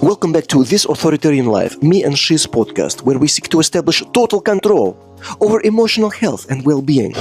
Welcome back to This Authoritarian Life, me and she's podcast, where we seek to establish total control over emotional health and well-being.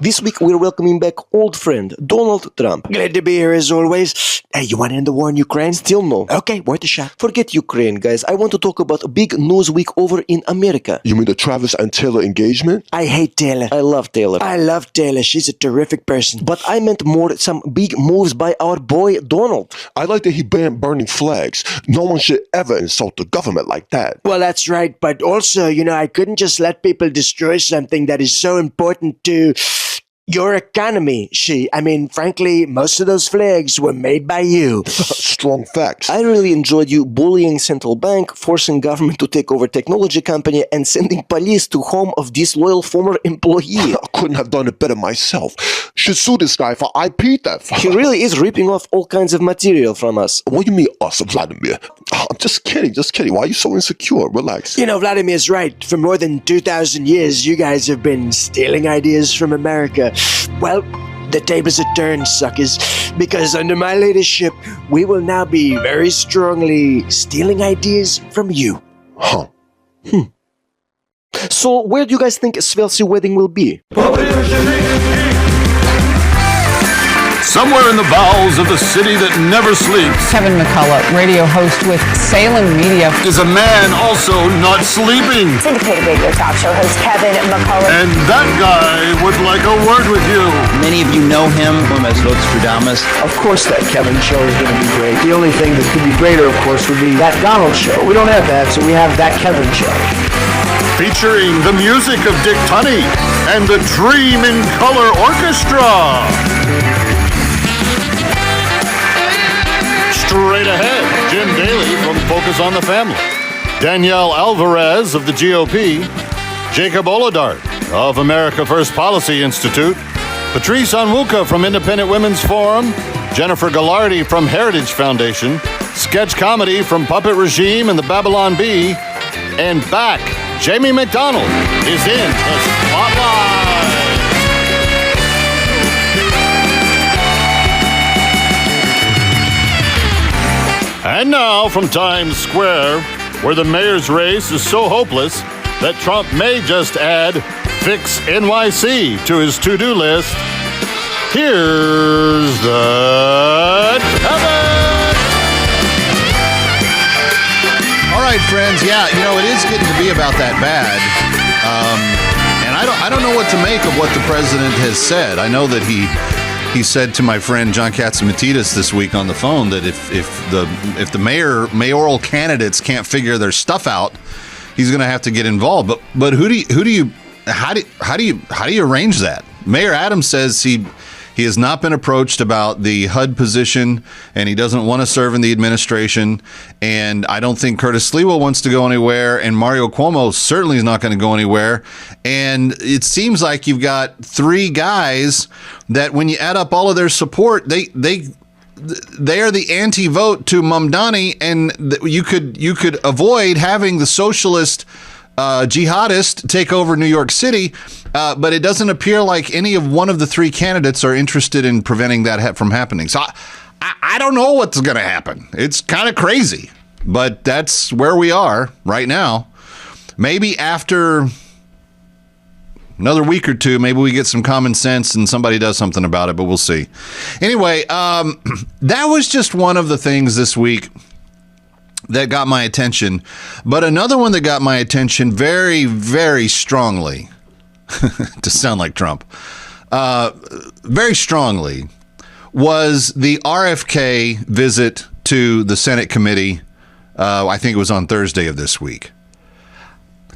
This week we're welcoming back old friend Donald Trump. Glad to be here as always. Hey, you want to end the war in Ukraine? Still no. Okay, worth a shot. Forget Ukraine, guys. I want to talk about a big news week over in America. You mean the Travis and Taylor engagement? I hate Taylor. I love Taylor. I love Taylor. She's a terrific person. But I meant more some big moves by our boy Donald. I like that he banned burning flags. No one should ever insult the government like that. Well, that's right. But also, I couldn't just let people destroy something that is so important to your economy. Frankly, most of those flags were made by you. Strong facts. I really enjoyed you bullying central bank, forcing government to take over technology company, and sending police to home of disloyal former employee. I couldn't have done it better myself. Should sue this guy for IP theft. He really is ripping off all kinds of material from us. What do you mean us, Vladimir? I'm just kidding. Why are you so insecure? Relax. Vladimir's right. For more than 2,000 years, you guys have been stealing ideas from America. Well, the tables are turned, suckers, because under my leadership, we will now be very strongly stealing ideas from you. Huh. So, where do you guys think Svelsi wedding will be? Somewhere in the bowels of the city that never sleeps. Kevin McCullough, radio host with Salem Media. Is a man also not sleeping. Syndicated radio talk show host Kevin McCullough. And that guy would like a word with you. Many of you know him as Nostradamus. Of course that Kevin show is going to be great. The only thing that could be greater, of course, would be that Donald show. We don't have that, so we have that Kevin show. Featuring the music of Dick Tunney and the Dream in Color Orchestra. Straight ahead, Jim Daly from Focus on the Family, Danielle Alvarez of the GOP, Jacob Olidort of America First Policy Institute, Patrice Onwuka from Independent Women's Forum, Jennifer Galardi from Heritage Foundation, sketch comedy from Puppet Regime and the Babylon Bee, and back, Jamie McDonald is in the spotlight. And now from Times Square, where the mayor's race is so hopeless that Trump may just add Fix NYC to his to-do list, here's the Kevin! All right, friends. Yeah, it is getting to be about that bad. And I don't know what to make of what the president has said. I know that he said to my friend John Katzimatidis this week on the phone that if the mayoral candidates can't figure their stuff out, he's going to have to get involved. But how do you arrange that? Mayor Adams says he has not been approached about the HUD position, and he doesn't want to serve in the administration. And I don't think Curtis Sliwa wants to go anywhere, and Mario Cuomo certainly is not going to go anywhere. And it seems like you've got three guys that, when you add up all of their support, they are the anti-vote to Mamdani, and you could avoid having the socialist jihadist take over New York City, but it doesn't appear like any of one of the three candidates are interested in preventing that from happening. So I don't know what's going to happen. It's kind of crazy, but that's where we are right now. Maybe after another week or two, maybe we get some common sense and somebody does something about it, but we'll see. Anyway, that was just one of the things this week that got my attention. But another one that got my attention very, very strongly, to sound like Trump, very strongly, was the RFK visit to the Senate committee. I think it was on Thursday of this week.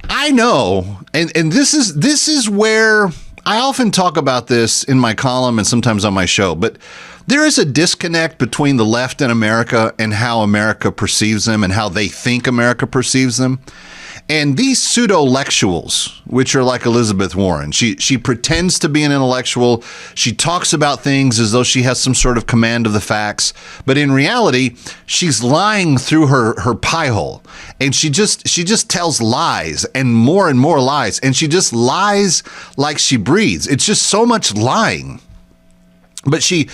I know, and this is where I often talk about this in my column and sometimes on my show, but there is a disconnect between the left in America and how America perceives them and how they think America perceives them. And these pseudo-lectuals, which are like Elizabeth Warren, she pretends to be an intellectual. She talks about things as though she has some sort of command of the facts. But in reality, she's lying through her pie hole. And she just tells lies and more lies. And she just lies like she breathes. It's just so much lying. But she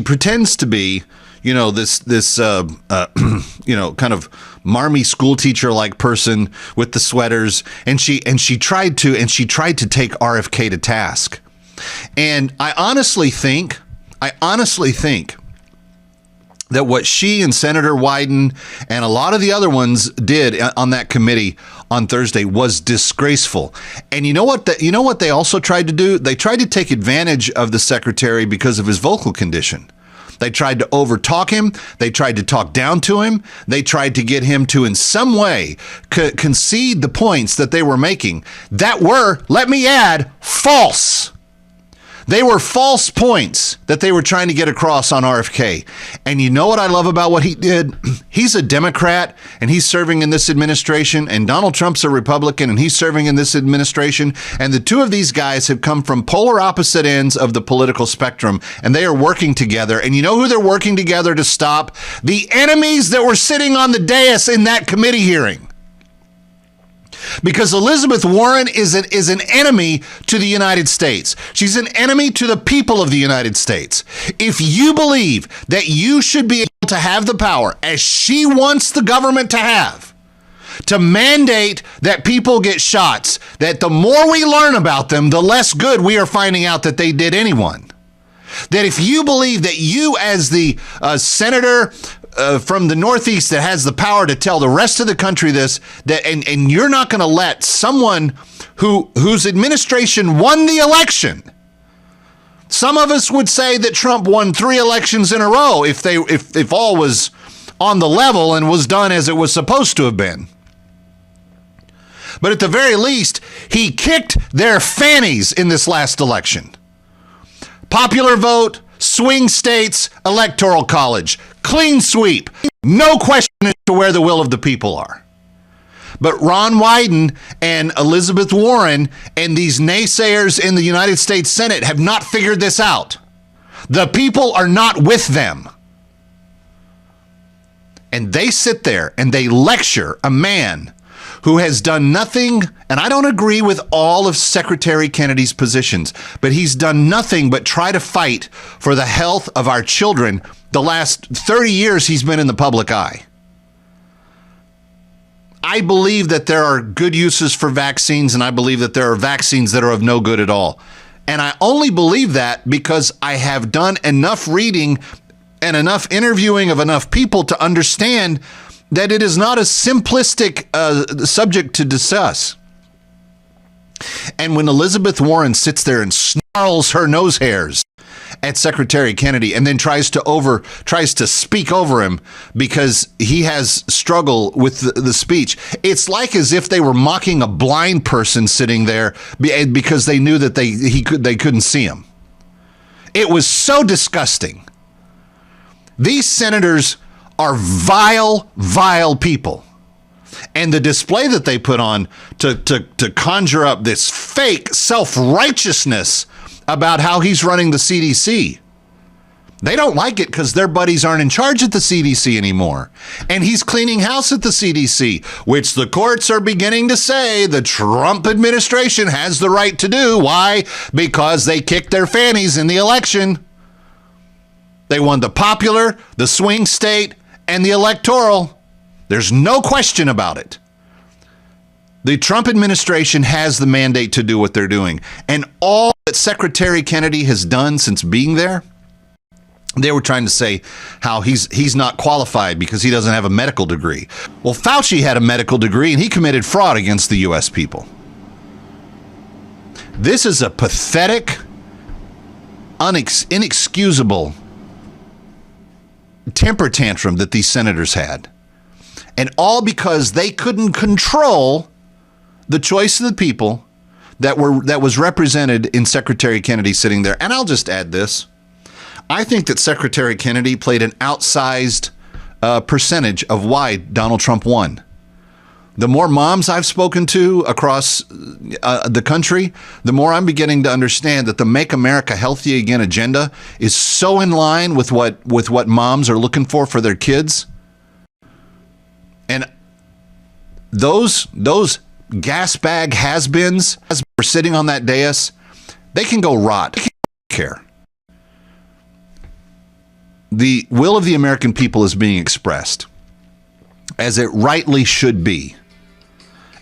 pretends to be this kind of marmy school teacher like person with the sweaters, and she tried to take RFK to task. And I honestly think that what she and Senator Wyden and a lot of the other ones did on that committee on Thursday was disgraceful. And you know what they also tried to do? They tried to take advantage of the secretary because of his vocal condition. They tried to overtalk him. They tried to talk down to him. They tried to get him to, in some way, concede the points that they were making that were, let me add, false. They were false points that they were trying to get across on RFK. And you know what I love about what he did? He's a Democrat and he's serving in this administration, and Donald Trump's a Republican and he's serving in this administration. And the two of these guys have come from polar opposite ends of the political spectrum, and they are working together. And you know who they're working together to stop? The enemies that were sitting on the dais in that committee hearing. Because Elizabeth Warren is an enemy to the United States. She's an enemy to the people of the United States. If you believe that you should be able to have the power, as she wants the government to have, to mandate that people get shots, that the more we learn about them, the less good we are finding out that they did anyone. That if you believe that you, as the senator from the Northeast that has the power to tell the rest of the country this, that and you're not going to let someone whose administration won the election. Some of us would say that Trump won 3 elections in a row if all was on the level and was done as it was supposed to have been. But at the very least, he kicked their fannies in this last election. Popular vote, swing states, electoral college, clean sweep, no question as to where the will of the people are. But Ron Wyden and Elizabeth Warren and these naysayers in the United States Senate have not figured this out. The people are not with them. And they sit there and they lecture a man who has done nothing, and I don't agree with all of Secretary Kennedy's positions, but he's done nothing but try to fight for the health of our children the last 30 years he's been in the public eye. I believe that there are good uses for vaccines, and I believe that there are vaccines that are of no good at all. And I only believe that because I have done enough reading and enough interviewing of enough people to understand that it is not a simplistic subject to discuss. And when Elizabeth Warren sits there and snarls her nose hairs at Secretary Kennedy and then tries to speak over him because he has struggle with the speech, it's like as if they were mocking a blind person sitting there because they knew that they couldn't see him. It was so disgusting. These senators are vile, vile people. And the display that they put on to conjure up this fake self-righteousness about how he's running the CDC. They don't like it because their buddies aren't in charge at the CDC anymore. And he's cleaning house at the CDC, which the courts are beginning to say the Trump administration has the right to do. Why? Because they kicked their fannies in the election. They won the popular, the swing state, and the electoral. There's no question about it. The Trump administration has the mandate to do what they're doing. And all that Secretary Kennedy has done since being there, they were trying to say how he's not qualified because he doesn't have a medical degree. Well, Fauci had a medical degree and he committed fraud against the U.S. people. This is a pathetic, inexcusable temper tantrum that these senators had. And all because they couldn't control the choice of the people that was represented in Secretary Kennedy sitting there. And I'll just add this. I think that Secretary Kennedy played an outsized percentage of why Donald Trump won. The more moms I've spoken to across the country, the more I'm beginning to understand that the Make America Healthy Again agenda is so in line with what moms are looking for their kids. And those gas bag has-beens as we're sitting on that dais, they can go rot. They can't care. the will of the American people is being expressed, as it rightly should be.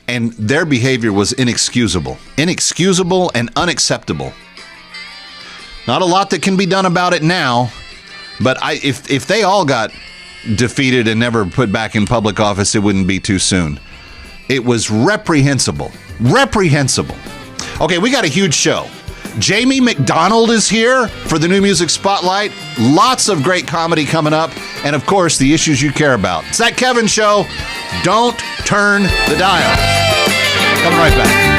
And their behavior was inexcusable and unacceptable. Not a lot that can be done about it now, but if they all got defeated and never put back in public office, it wouldn't be too soon. It was reprehensible. Reprehensible. Okay, we got a huge show. Jamie McDonald is here for the New Music Spotlight. Lots of great comedy coming up. And, of course, the issues you care about. It's That Kevin Show. Don't turn the dial. Coming right back.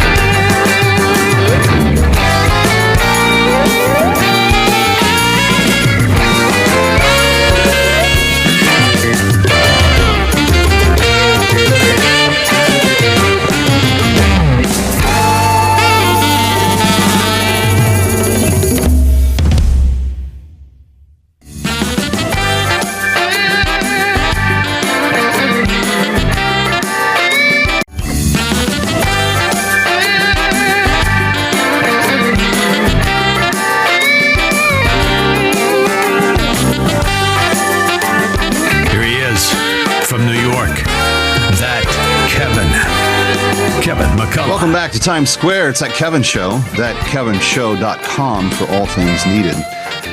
Welcome back to Times Square. It's That Kevin Show, thatkevinshow.com for all things needed.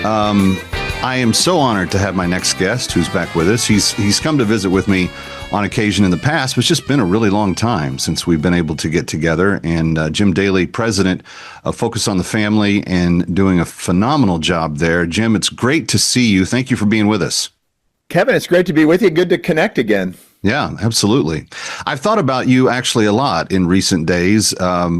I am so honored to have my next guest who's back with us. He's come to visit with me on occasion in the past, but it's just been a really long time since we've been able to get together. And Jim Daly, president of Focus on the Family, and doing a phenomenal job there. Jim, it's great to see you. Thank you for being with us. Kevin, it's great to be with you. Good to connect again. Yeah, absolutely. I've thought about you actually a lot in recent days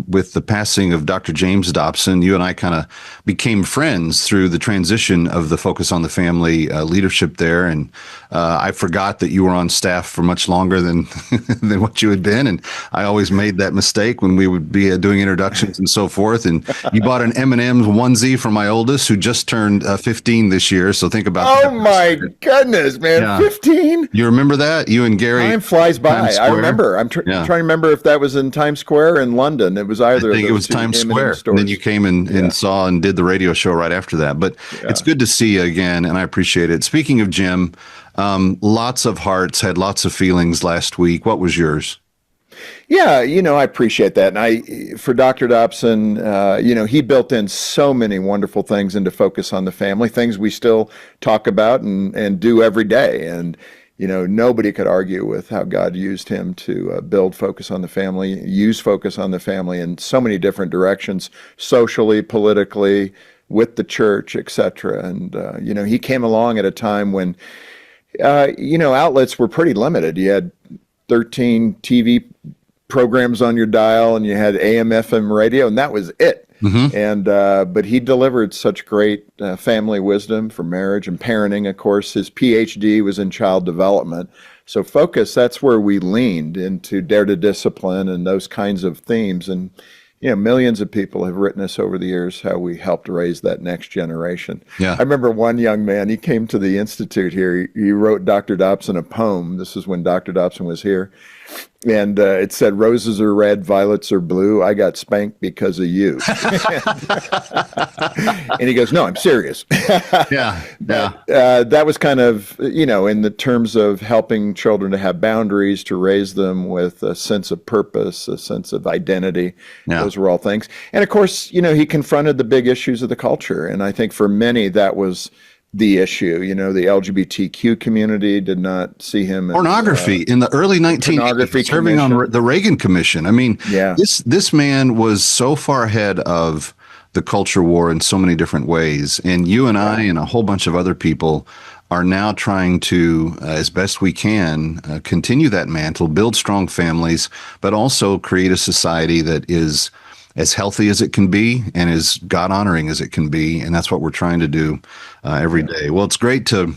with the passing of Dr. James Dobson. You and I kind of became friends through the transition of the Focus on the Family leadership there. And I forgot that you were on staff for much longer than than what you had been. And I always made that mistake when we would be doing introductions and so forth. And you bought an M&M's onesie for my oldest, who just turned 15 this year. So think about that. Oh, my goodness, man. Yeah. 15? You remember that? You and Gary. Time flies by. I remember. I'm trying to remember if that was in Times Square in London. It was either. I think it was Times Square. And then you came and saw and did the radio show right after that. But it's good to see you again, and I appreciate it. Speaking of Jim, lots of hearts, had lots of feelings last week. What was yours? Yeah, I appreciate that. And for Dr. Dobson, he built in so many wonderful things into Focus on the Family, things we still talk about and do every day. And nobody could argue with how God used him to build Focus on the Family, use Focus on the Family in so many different directions, socially, politically, with the church, etc. And, he came along at a time when, outlets were pretty limited. You had 13 TV programs on your dial, and you had AM, FM radio, and that was it. Mm-hmm. And but he delivered such great family wisdom for marriage and parenting. Of course, his PhD was in child development. So Focus, that's where we leaned into Dare to Discipline and those kinds of themes. And millions of people have written us over the years how we helped raise that next generation. Yeah. I remember one young man, he came to the Institute here. He wrote Dr. Dobson a poem. This is when Dr. Dobson was here. And it said, "Roses are red, violets are blue. I got spanked because of you." And he goes, "No, I'm serious." That was kind of, in the terms of helping children to have boundaries, to raise them with a sense of purpose, a sense of identity. Yeah. Those were all things. And of course, he confronted the big issues of the culture. And I think for many, that was the issue. The LGBTQ community did not see him. Pornography in the early 1980s, serving on the Reagan Commission. I mean, this man was so far ahead of the culture war in so many different ways. And you and I and a whole bunch of other people are now trying to, as best we can, continue that mantle, build strong families, but also create a society that is as healthy as it can be and as God-honoring as it can be. And that's what we're trying to do every day. Well, it's great to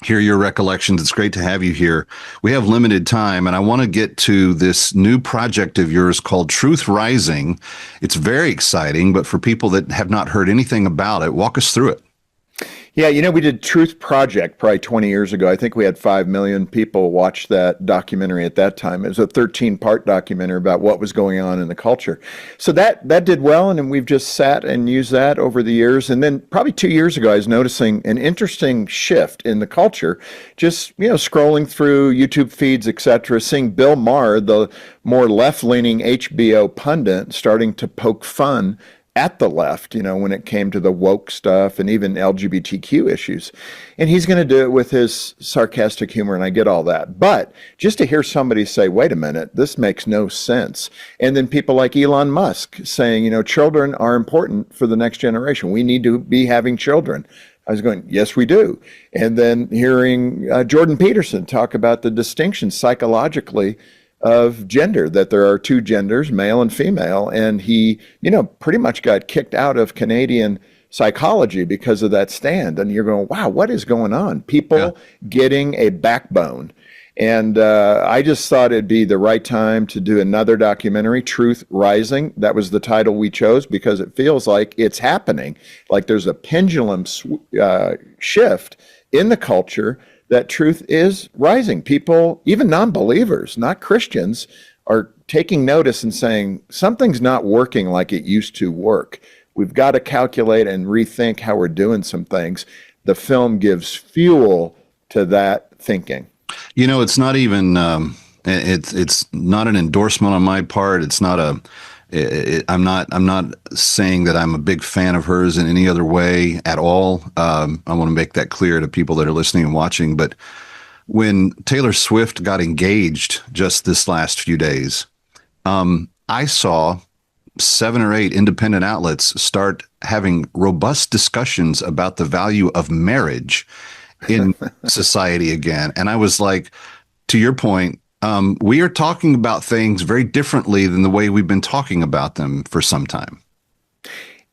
hear your recollections. It's great to have you here. We have limited time, and I want to get to this new project of yours called Truth Rising. It's very exciting, but for people that have not heard anything about it, walk us through it. Yeah, we did Truth Project probably 20 years ago. I think we had 5 million people watch that documentary at that time. It was a 13-part documentary about what was going on in the culture. So that did well, and then we've just sat and used that over the years. And then probably 2 years ago, I was noticing an interesting shift in the culture. Just, scrolling through YouTube feeds, etc., seeing Bill Maher, the more left-leaning HBO pundit, starting to poke fun at the left, when it came to the woke stuff and even LGBTQ issues. And he's going to do it with his sarcastic humor, and I get all that. But just to hear somebody say, wait a minute, this makes no sense. And then people like Elon Musk saying, children are important for the next generation. We need to be having children. I was going, yes, we do. And then hearing Jordan Peterson talk about the distinction psychologically of gender, that there are two genders, male and female. And he, pretty much got kicked out of Canadian psychology because of that stand. And you're going, wow, what is going on? People getting a backbone. And I just thought it'd be the right time to do another documentary, Truth Rising. That was the title we chose because it feels like it's happening. Like there's a pendulum shift in the culture that truth is rising. People, even non-believers, not Christians, are taking notice and saying, something's not working like it used to work. We've got to calculate and rethink how we're doing some things. The film gives fuel to that thinking. It's not even, it's not an endorsement on my part. It's not I'm not saying that I'm a big fan of hers in any other way at all. I want to make that clear to people that are listening and watching. But when Taylor Swift got engaged just this last few days, I saw 7 or 8 independent outlets start having robust discussions about the value of marriage in society again. And I was like, to your point, we are talking about things very differently than the way we've been talking about them for some time.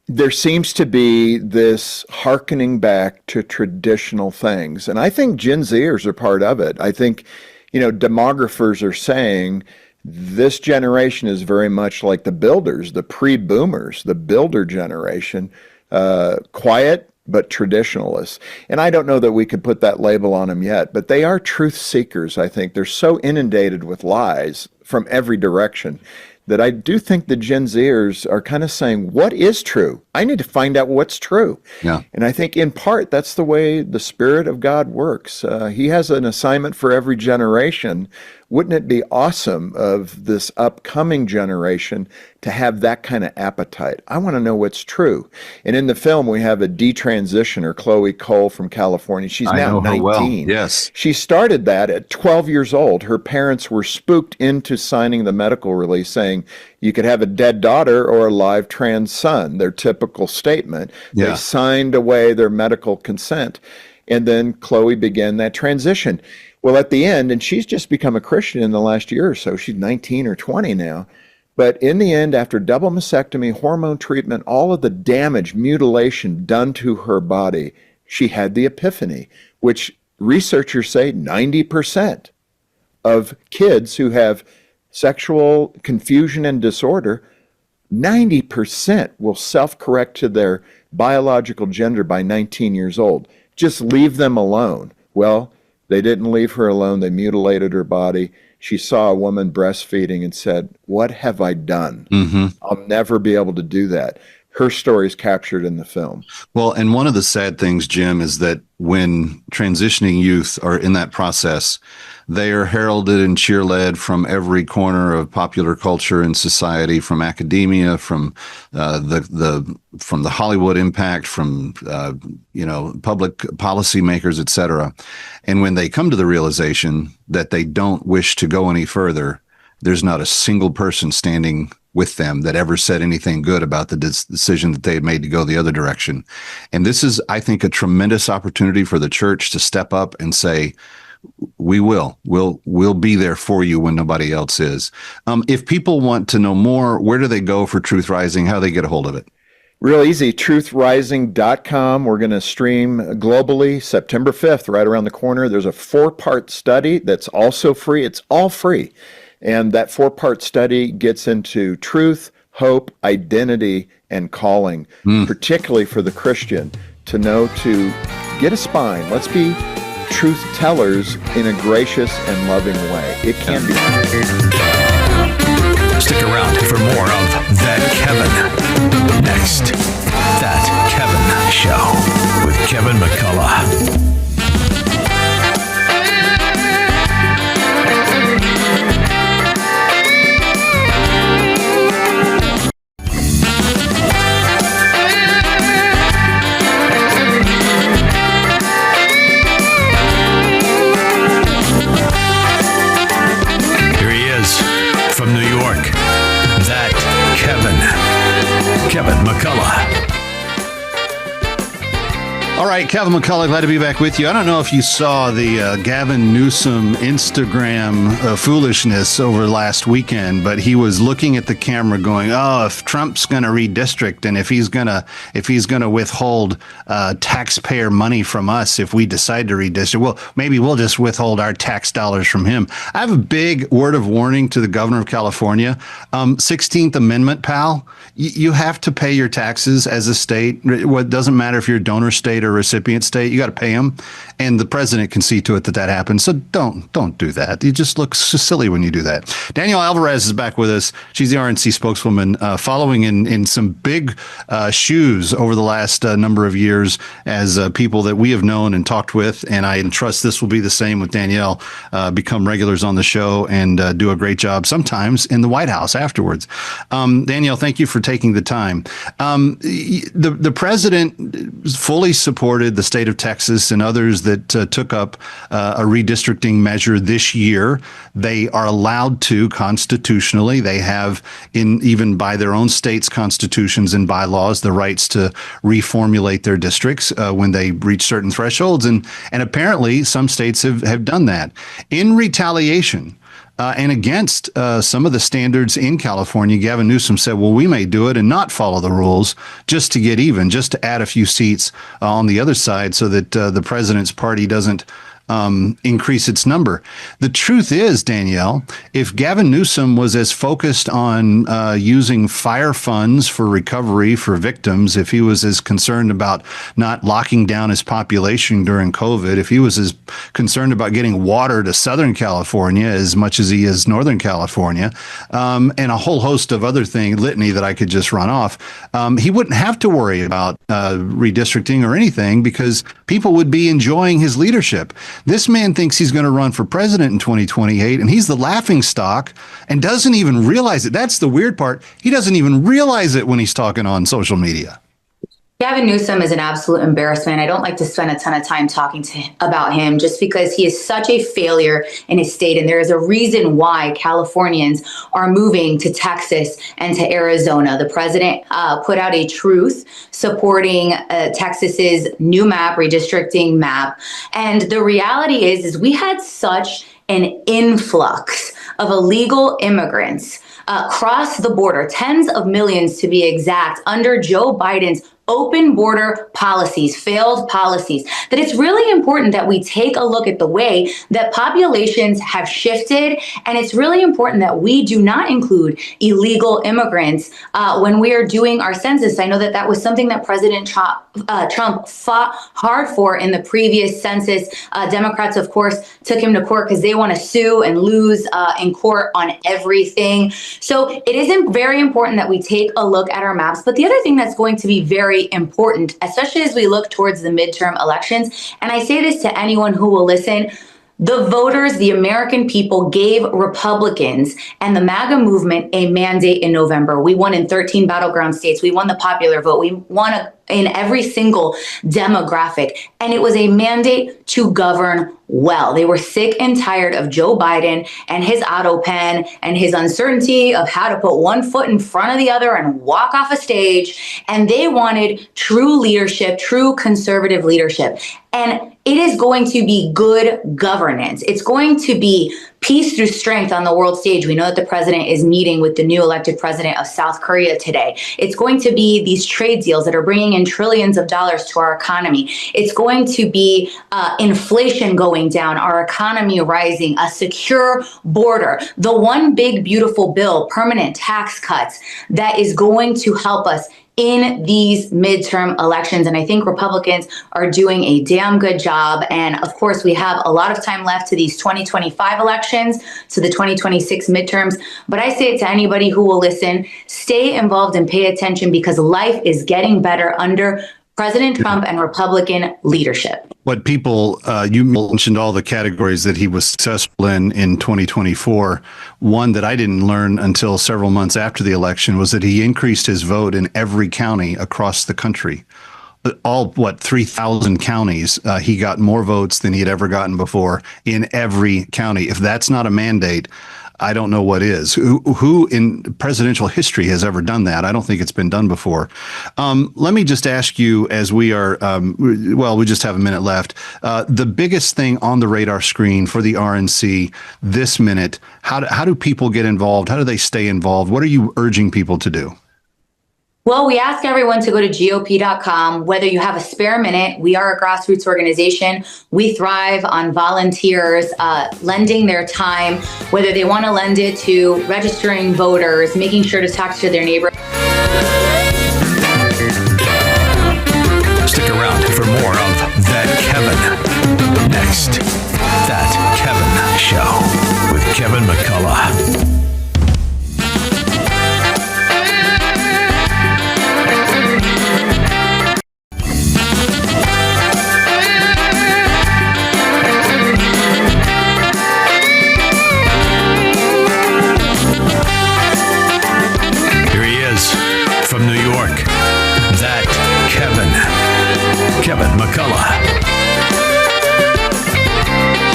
There seems to be this hearkening back to traditional things. And I think Gen Zers are part of it. I think, demographers are saying this generation is very much like the builders, the pre-boomers, the builder generation, quiet, but traditionalists. And I don't know that we could put that label on them yet, but they are truth seekers, I think. They're so inundated with lies from every direction that I do think the Gen Zers are kind of saying, what is true? I need to find out what's true. Yeah. And I think in part, that's the way the Spirit of God works. He has an assignment for every generation. Wouldn't it be awesome of this upcoming generation to have that kind of appetite? I want to know what's true. And in the film, we have a detransitioner, Chloe Cole from California. She's now 19. Well. Yes. She started that at 12 years old. Her parents were spooked into signing the medical release saying you could have a dead daughter or a live trans son, their typical statement. Yeah. They signed away their medical consent. And then Chloe began that transition. Well, at the end, and she's just become a Christian in the last year or so, she's 19 or 20 now. But in the end, after double mastectomy, hormone treatment, all of the damage, mutilation done to her body, she had the epiphany, which researchers say 90% of kids who have sexual confusion and disorder, 90% will self-correct to their biological gender by 19 years old. Just leave them alone. Well, they didn't leave her alone. They mutilated her body. She saw a woman breastfeeding and said, what have I done? Mm-hmm. I'll never be able to do that. Her story is captured in the film. Well, and one of the sad things, Jim, is that when transitioning youth are in that process, they are heralded and cheerled from every corner of popular culture and society, from academia, from the Hollywood impact, from public policymakers, et cetera. And when they come to the realization that they don't wish to go any further, there's not a single person standing with them that ever said anything good about the decision that they had made to go the other direction. And this is, I think, a tremendous opportunity for the church to step up and say, we'll be there for you when nobody else is. If people want to know more, where do they go for Truth Rising? How do they get a hold of it? Real easy, truthrising.com. We're going to stream globally September 5th, right around the corner. There's a 4-part study that's also free. It's all free. And that 4-part study gets into truth, hope, identity, and calling, particularly for the Christian. to know to get a spine. Let's be truth tellers in a gracious and loving way. It can be. Stick around for more of That Kevin. Next, That Kevin Show with Kevin McCullough. From New York, That Kevin McCullough. All right, Kevin McCullough, glad to be back with you. I don't know if you saw the Gavin Newsom Instagram foolishness over last weekend, but he was looking at the camera going, "Oh, if Trump's going to redistrict and if he's going to withhold taxpayer money from us if we decide to redistrict, well, maybe we'll just withhold our tax dollars from him." I have a big word of warning to the governor of California. 16th Amendment, pal. You have to pay your taxes as a state. It doesn't matter if you're a donor state or recipient state. You got to pay them, and the president can see to it that happens. So don't do that. You just look so silly when you do that. Danielle Alvarez is back with us. She's the RNC spokeswoman, following in some big shoes over the last number of years as people that we have known and talked with, and I trust this will be the same with Danielle. Become regulars on the show and do a great job sometimes in the White House afterwards. Danielle, thank you for taking the time. The president fully supported the state of Texas and others that took up a redistricting measure this year. They are allowed to constitutionally. They have, even by their own state's constitutions and bylaws, the rights to reformulate their districts when they reach certain thresholds. And apparently some states have done that. In retaliation, and against some of the standards in California, Gavin Newsom said, well, we may do it and not follow the rules just to get even, just to add a few seats on the other side so that the president's party doesn't increase its number. The truth is, Danielle, if Gavin Newsom was as focused on using fire funds for recovery for victims, if he was as concerned about not locking down his population during COVID, if he was as concerned about getting water to Southern California as much as he is Northern California, and a whole host of other litany that I could just run off, he wouldn't have to worry about redistricting or anything because people would be enjoying his leadership. This man thinks he's going to run for president in 2028, and he's the laughingstock and doesn't even realize it. That's the weird part. He doesn't even realize it when he's talking on social media. Gavin Newsom is an absolute embarrassment. I don't like to spend a ton of time talking about him just because he is such a failure in his state. And there is a reason why Californians are moving to Texas and to Arizona. The president put out a truth supporting Texas's new map, redistricting map. And the reality is we had such an influx of illegal immigrants across the border, tens of millions to be exact, under Joe Biden's open border policies, failed policies, that it's really important that we take a look at the way that populations have shifted. And it's really important that we do not include illegal immigrants when we are doing our census. I know that that was something that President Trump fought hard for in the previous census. Democrats, of course, took him to court because they want to sue and lose in court on everything. So it is very important that we take a look at our maps. But the other thing that's going to be very important, especially as we look towards the midterm elections, and I say this to anyone who will listen, the voters, the American people, gave Republicans and the MAGA movement a mandate in November. We won in 13 battleground states. We won the popular vote. We won in every single demographic. And it was a mandate to govern well. They were sick and tired of Joe Biden and his auto pen and his uncertainty of how to put one foot in front of the other and walk off a stage. And they wanted true leadership, true conservative leadership. And it is going to be good governance. It's going to be peace through strength on the world stage. We know that the president is meeting with the new elected president of South Korea today. It's going to be these trade deals that are bringing in trillions of dollars to our economy. It's going to be inflation going down, our economy rising, a secure border, the one big beautiful bill, permanent tax cuts that is going to help us in these midterm elections. And I think Republicans are doing a damn good job. And of course, we have a lot of time left to these 2025 elections, to the 2026 midterms. But I say it to anybody who will listen, stay involved and pay attention, because life is getting better under President Trump and Republican leadership. What people, you mentioned all the categories that he was successful in 2024. One that I didn't learn until several months after the election was that he increased his vote in every county across the country. All, 3,000 counties, he got more votes than he had ever gotten before in every county. If that's not a mandate, I don't know what is. Who in presidential history has ever done that? I don't think it's been done before. Let me just ask you, as we are, we just have a minute left. The biggest thing on the radar screen for the RNC this minute, how do people get involved? How do they stay involved? What are you urging people to do? Well, we ask everyone to go to GOP.com, whether you have a spare minute. We are a grassroots organization. We thrive on volunteers lending their time, whether they want to lend it to registering voters, making sure to talk to their neighbor. Stick around for more of That Kevin. Next, That Kevin Show with Kevin McCullough. From New York, That Kevin McCullough.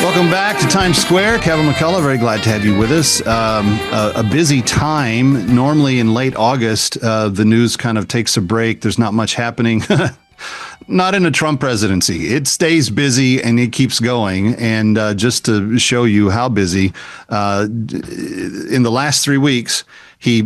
Welcome back to Times Square. Kevin McCullough, very glad to have you with us. A busy time. Normally in late August, the news kind of takes a break. There's not much happening. Not in a Trump presidency. It stays busy and it keeps going. And just to show you how busy, in the last 3 weeks, he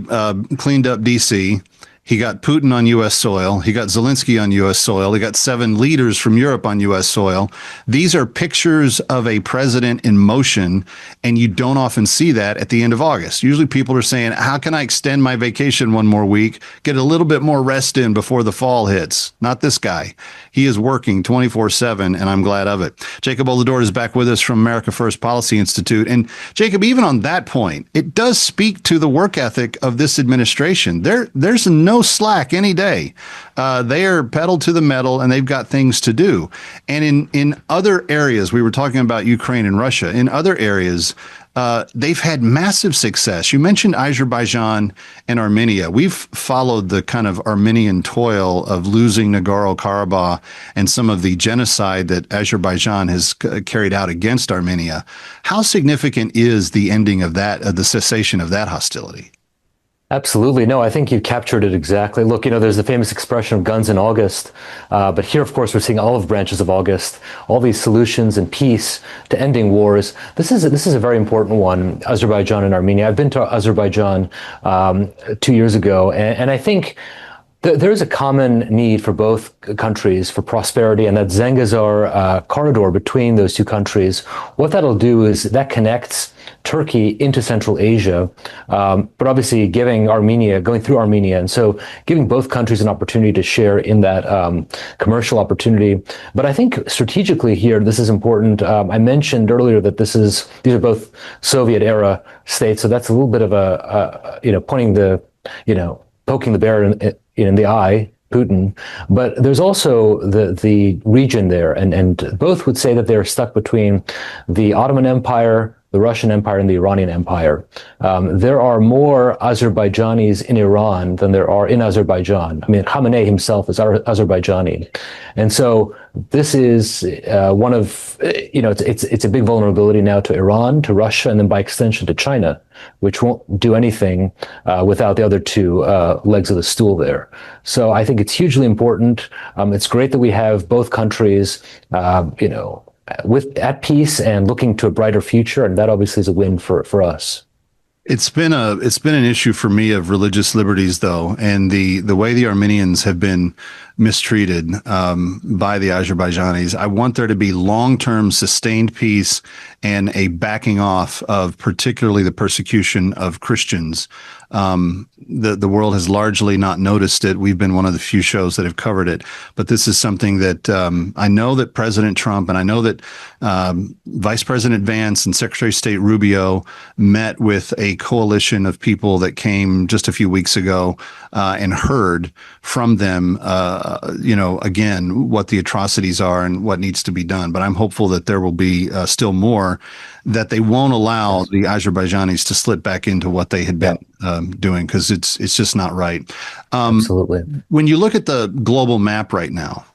cleaned up D.C., he got Putin on U.S. soil. He got Zelensky on U.S. soil. He got 7 leaders from Europe on U.S. soil. These are pictures of a president in motion, and you don't often see that at the end of August. Usually people are saying, how can I extend my vacation one more week, get a little bit more rest in before the fall hits? Not this guy. He is working 24/7, and I'm glad of it. Jacob Olidor is back with us from America First Policy Institute. And Jacob, even on that point, it does speak to the work ethic of this administration. There's no slack any day. They are pedal to the metal, and they've got things to do. And in other areas, we were talking about Ukraine and Russia. In other areas, they've had massive success. You mentioned Azerbaijan and Armenia. We've followed the kind of Armenian toil of losing Nagorno-Karabakh and some of the genocide that Azerbaijan has carried out against Armenia. How significant is the ending of that, the cessation of that hostility? Absolutely. No, I think you captured it exactly. Look, there's the famous expression of guns in August. But here, of course, we're seeing olive branches of August, all these solutions and peace to ending wars. This is a very important one, Azerbaijan and Armenia. I've been to Azerbaijan 2 years ago, and I think there is a common need for both countries for prosperity, and that Zangezur corridor between those two countries, what that'll do is that connects Turkey into Central Asia, but obviously going through Armenia, and so giving both countries an opportunity to share in that commercial opportunity. But I think strategically here, this is important. I mentioned earlier that these are both Soviet-era states, so that's a little bit of poking the bear in the eye, Putin, but there's also the region there, and both would say that they're stuck between the Ottoman Empire, the Russian Empire, and the Iranian Empire. There are more Azerbaijanis in Iran than there are in Azerbaijan. I mean, Khamenei himself is Azerbaijani. And so this is one of, it's a big vulnerability now to Iran, to Russia, and then by extension to China, which won't do anything without the other two legs of the stool there. So I think it's hugely important. It's great that we have both countries, at peace and looking to a brighter future, and that obviously is a win for us. It's been an issue for me of religious liberties, though, and the way the Armenians have been mistreated by the Azerbaijanis. I want there to be long-term sustained peace and a backing off of particularly the persecution of Christians. The world has largely not noticed it. We've been one of the few shows that have covered it, but this is something that I know that President Trump and I know that Vice President Vance and Secretary of State Rubio met with a coalition of people that came just a few weeks ago and heard from them, again, what the atrocities are and what needs to be done. But I'm hopeful that there will be still more, that they won't allow the Azerbaijanis to slip back into what they had been doing, because it's just not right. Absolutely. When you look at the global map right now,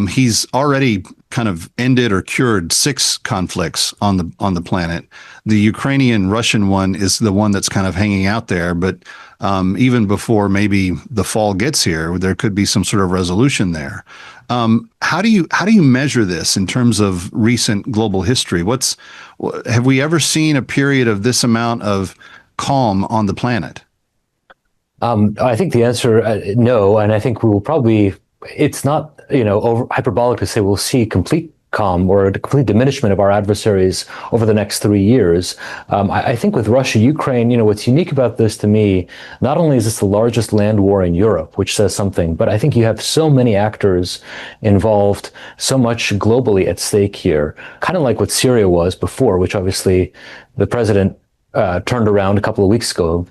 he's already kind of ended or cured 6 conflicts on the planet. The Ukrainian-Russian one is the one that's kind of hanging out there, but even before maybe the fall gets here, there could be some sort of resolution there. How do you measure this in terms of recent global history? Have we ever seen a period of this amount of calm on the planet? I think the answer no, and I think we will probably. It's not over hyperbolic to say we'll see complete calm or a complete diminishment of our adversaries over the next 3 years. I think with Russia, Ukraine, what's unique about this to me, not only is this the largest land war in Europe, which says something, but I think you have so many actors involved, so much globally at stake here, kind of like what Syria was before, which obviously the president turned around a couple of weeks ago.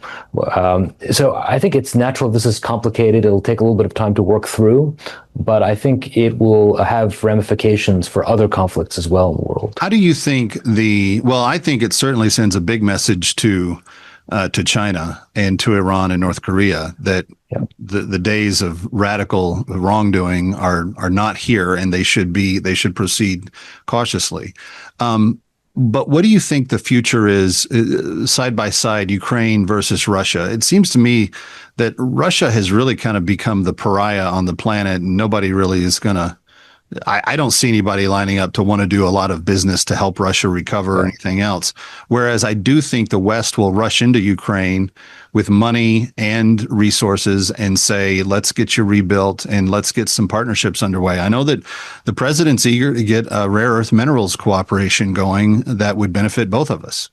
So I think it's natural. This is complicated. It'll take a little bit of time to work through, but I think it will have ramifications for other conflicts as well in the world. How do you think I think it certainly sends a big message to China and to Iran and North Korea that the days of radical wrongdoing are not here, and they should proceed cautiously. But what do you think the future is side by side, Ukraine versus Russia? It seems to me that Russia has really kind of become the pariah on the planet, and nobody really is going to. I don't see anybody lining up to want to do a lot of business to help Russia recover or anything else. Whereas I do think the West will rush into Ukraine with money and resources and say, let's get you rebuilt and let's get some partnerships underway. I know that the president's eager to get a rare earth minerals cooperation going that would benefit both of us.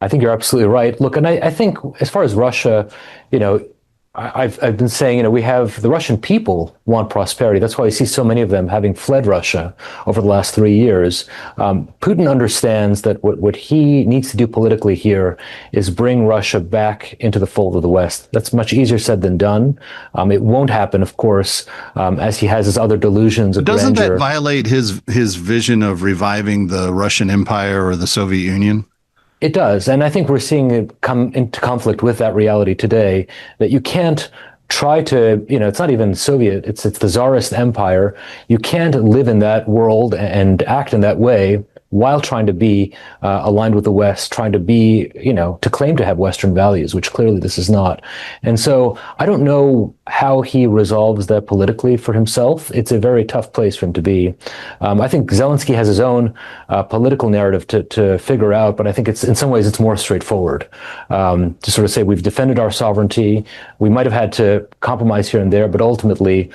I think you're absolutely right. Look, and I think as far as Russia, I've been saying, we have the Russian people want prosperity. That's why I see so many of them having fled Russia over the last 3 years. Putin understands that what he needs to do politically here is bring Russia back into the fold of the West. That's much easier said than done. It won't happen, of course, as he has his other delusions of Doesn't grandeur. that violate his vision of reviving the Russian Empire or the Soviet Union? It does. And I think we're seeing it come into conflict with that reality today, that you can't try to, it's not even Soviet, it's the Tsarist empire. You can't live in that world and act in that way while trying to be aligned with the West, trying to be, to claim to have Western values, which clearly this is not. And so I don't know how he resolves that politically for himself. It's a very tough place for him to be. I think Zelensky has his own political narrative to figure out, but I think in some ways it's more straightforward. To sort of say we've defended our sovereignty. We might have had to compromise here and there, but ultimately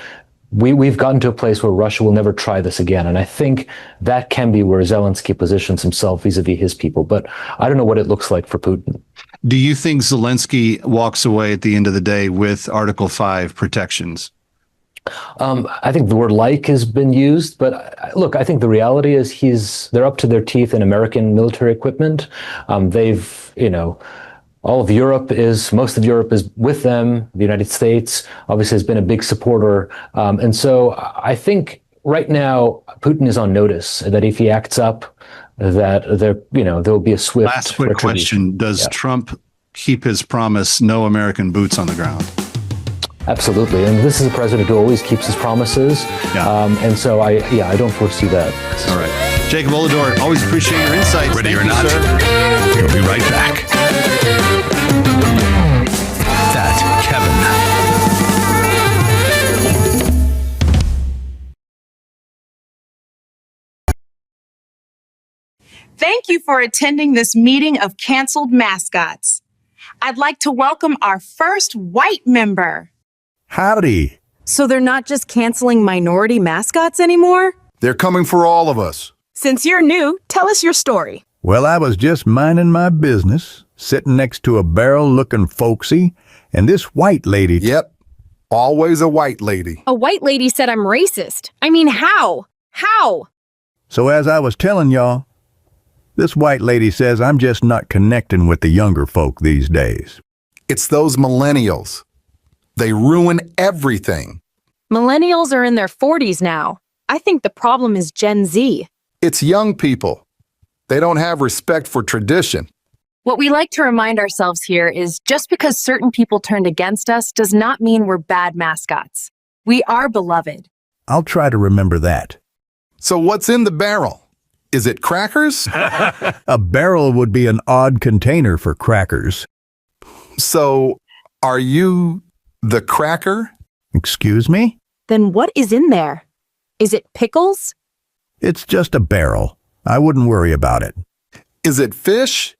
we've gotten to a place where Russia will never try this again. And I think that can be where Zelensky positions himself vis-a-vis his people. But I don't know what it looks like for Putin. Do you think Zelensky walks away at the end of the day with Article 5 protections? I think the word like has been used, but look, I think the reality is they're up to their teeth in American military equipment. Most of Europe is with them. The United States obviously has been a big supporter. And so I think right now Putin is on notice that if he acts up, that there will be a swift. Last quick question. Does Trump keep his promise, no American boots on the ground? Absolutely. And this is a president who always keeps his promises. And so I don't foresee that. All right. Jacob Olidor, always appreciate your insights. Ready Thank or you, not, sir. we'll be right back. That Kevin. Thank you for attending this meeting of canceled mascots. I'd like to welcome our first white member. Howdy. So they're not just canceling minority mascots anymore? They're coming for all of us. Since you're new, tell us your story. Well, I was just minding my business, sitting next to a barrel looking folksy, and this white lady... Yep, always a white lady. A white lady said I'm racist. I mean, how? How? So as I was telling y'all, this white lady says I'm just not connecting with the younger folk these days. It's those millennials. They ruin everything. Millennials are in their 40s now. I think the problem is Gen Z. It's young people. They don't have respect for tradition. What we like to remind ourselves here is just because certain people turned against us does not mean we're bad mascots. We are beloved. I'll try to remember that. So what's in the barrel? Is it crackers? A barrel would be an odd container for crackers. So, are you the cracker? Excuse me? Then what is in there? Is it pickles? It's just a barrel. I wouldn't worry about it. Is it fish?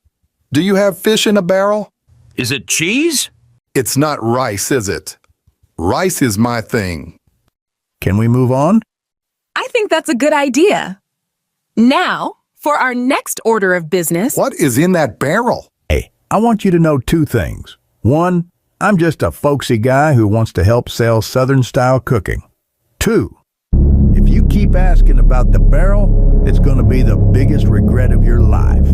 Do you have fish in a barrel? Is it cheese? It's not rice, is it? Rice is my thing. Can we move on? I think that's a good idea. Now, for our next order of business... What is in that barrel? Hey, I want you to know two things. One, I'm just a folksy guy who wants to help sell Southern-style cooking. Two, if you keep asking about the barrel, it's going to be the biggest regret of your life.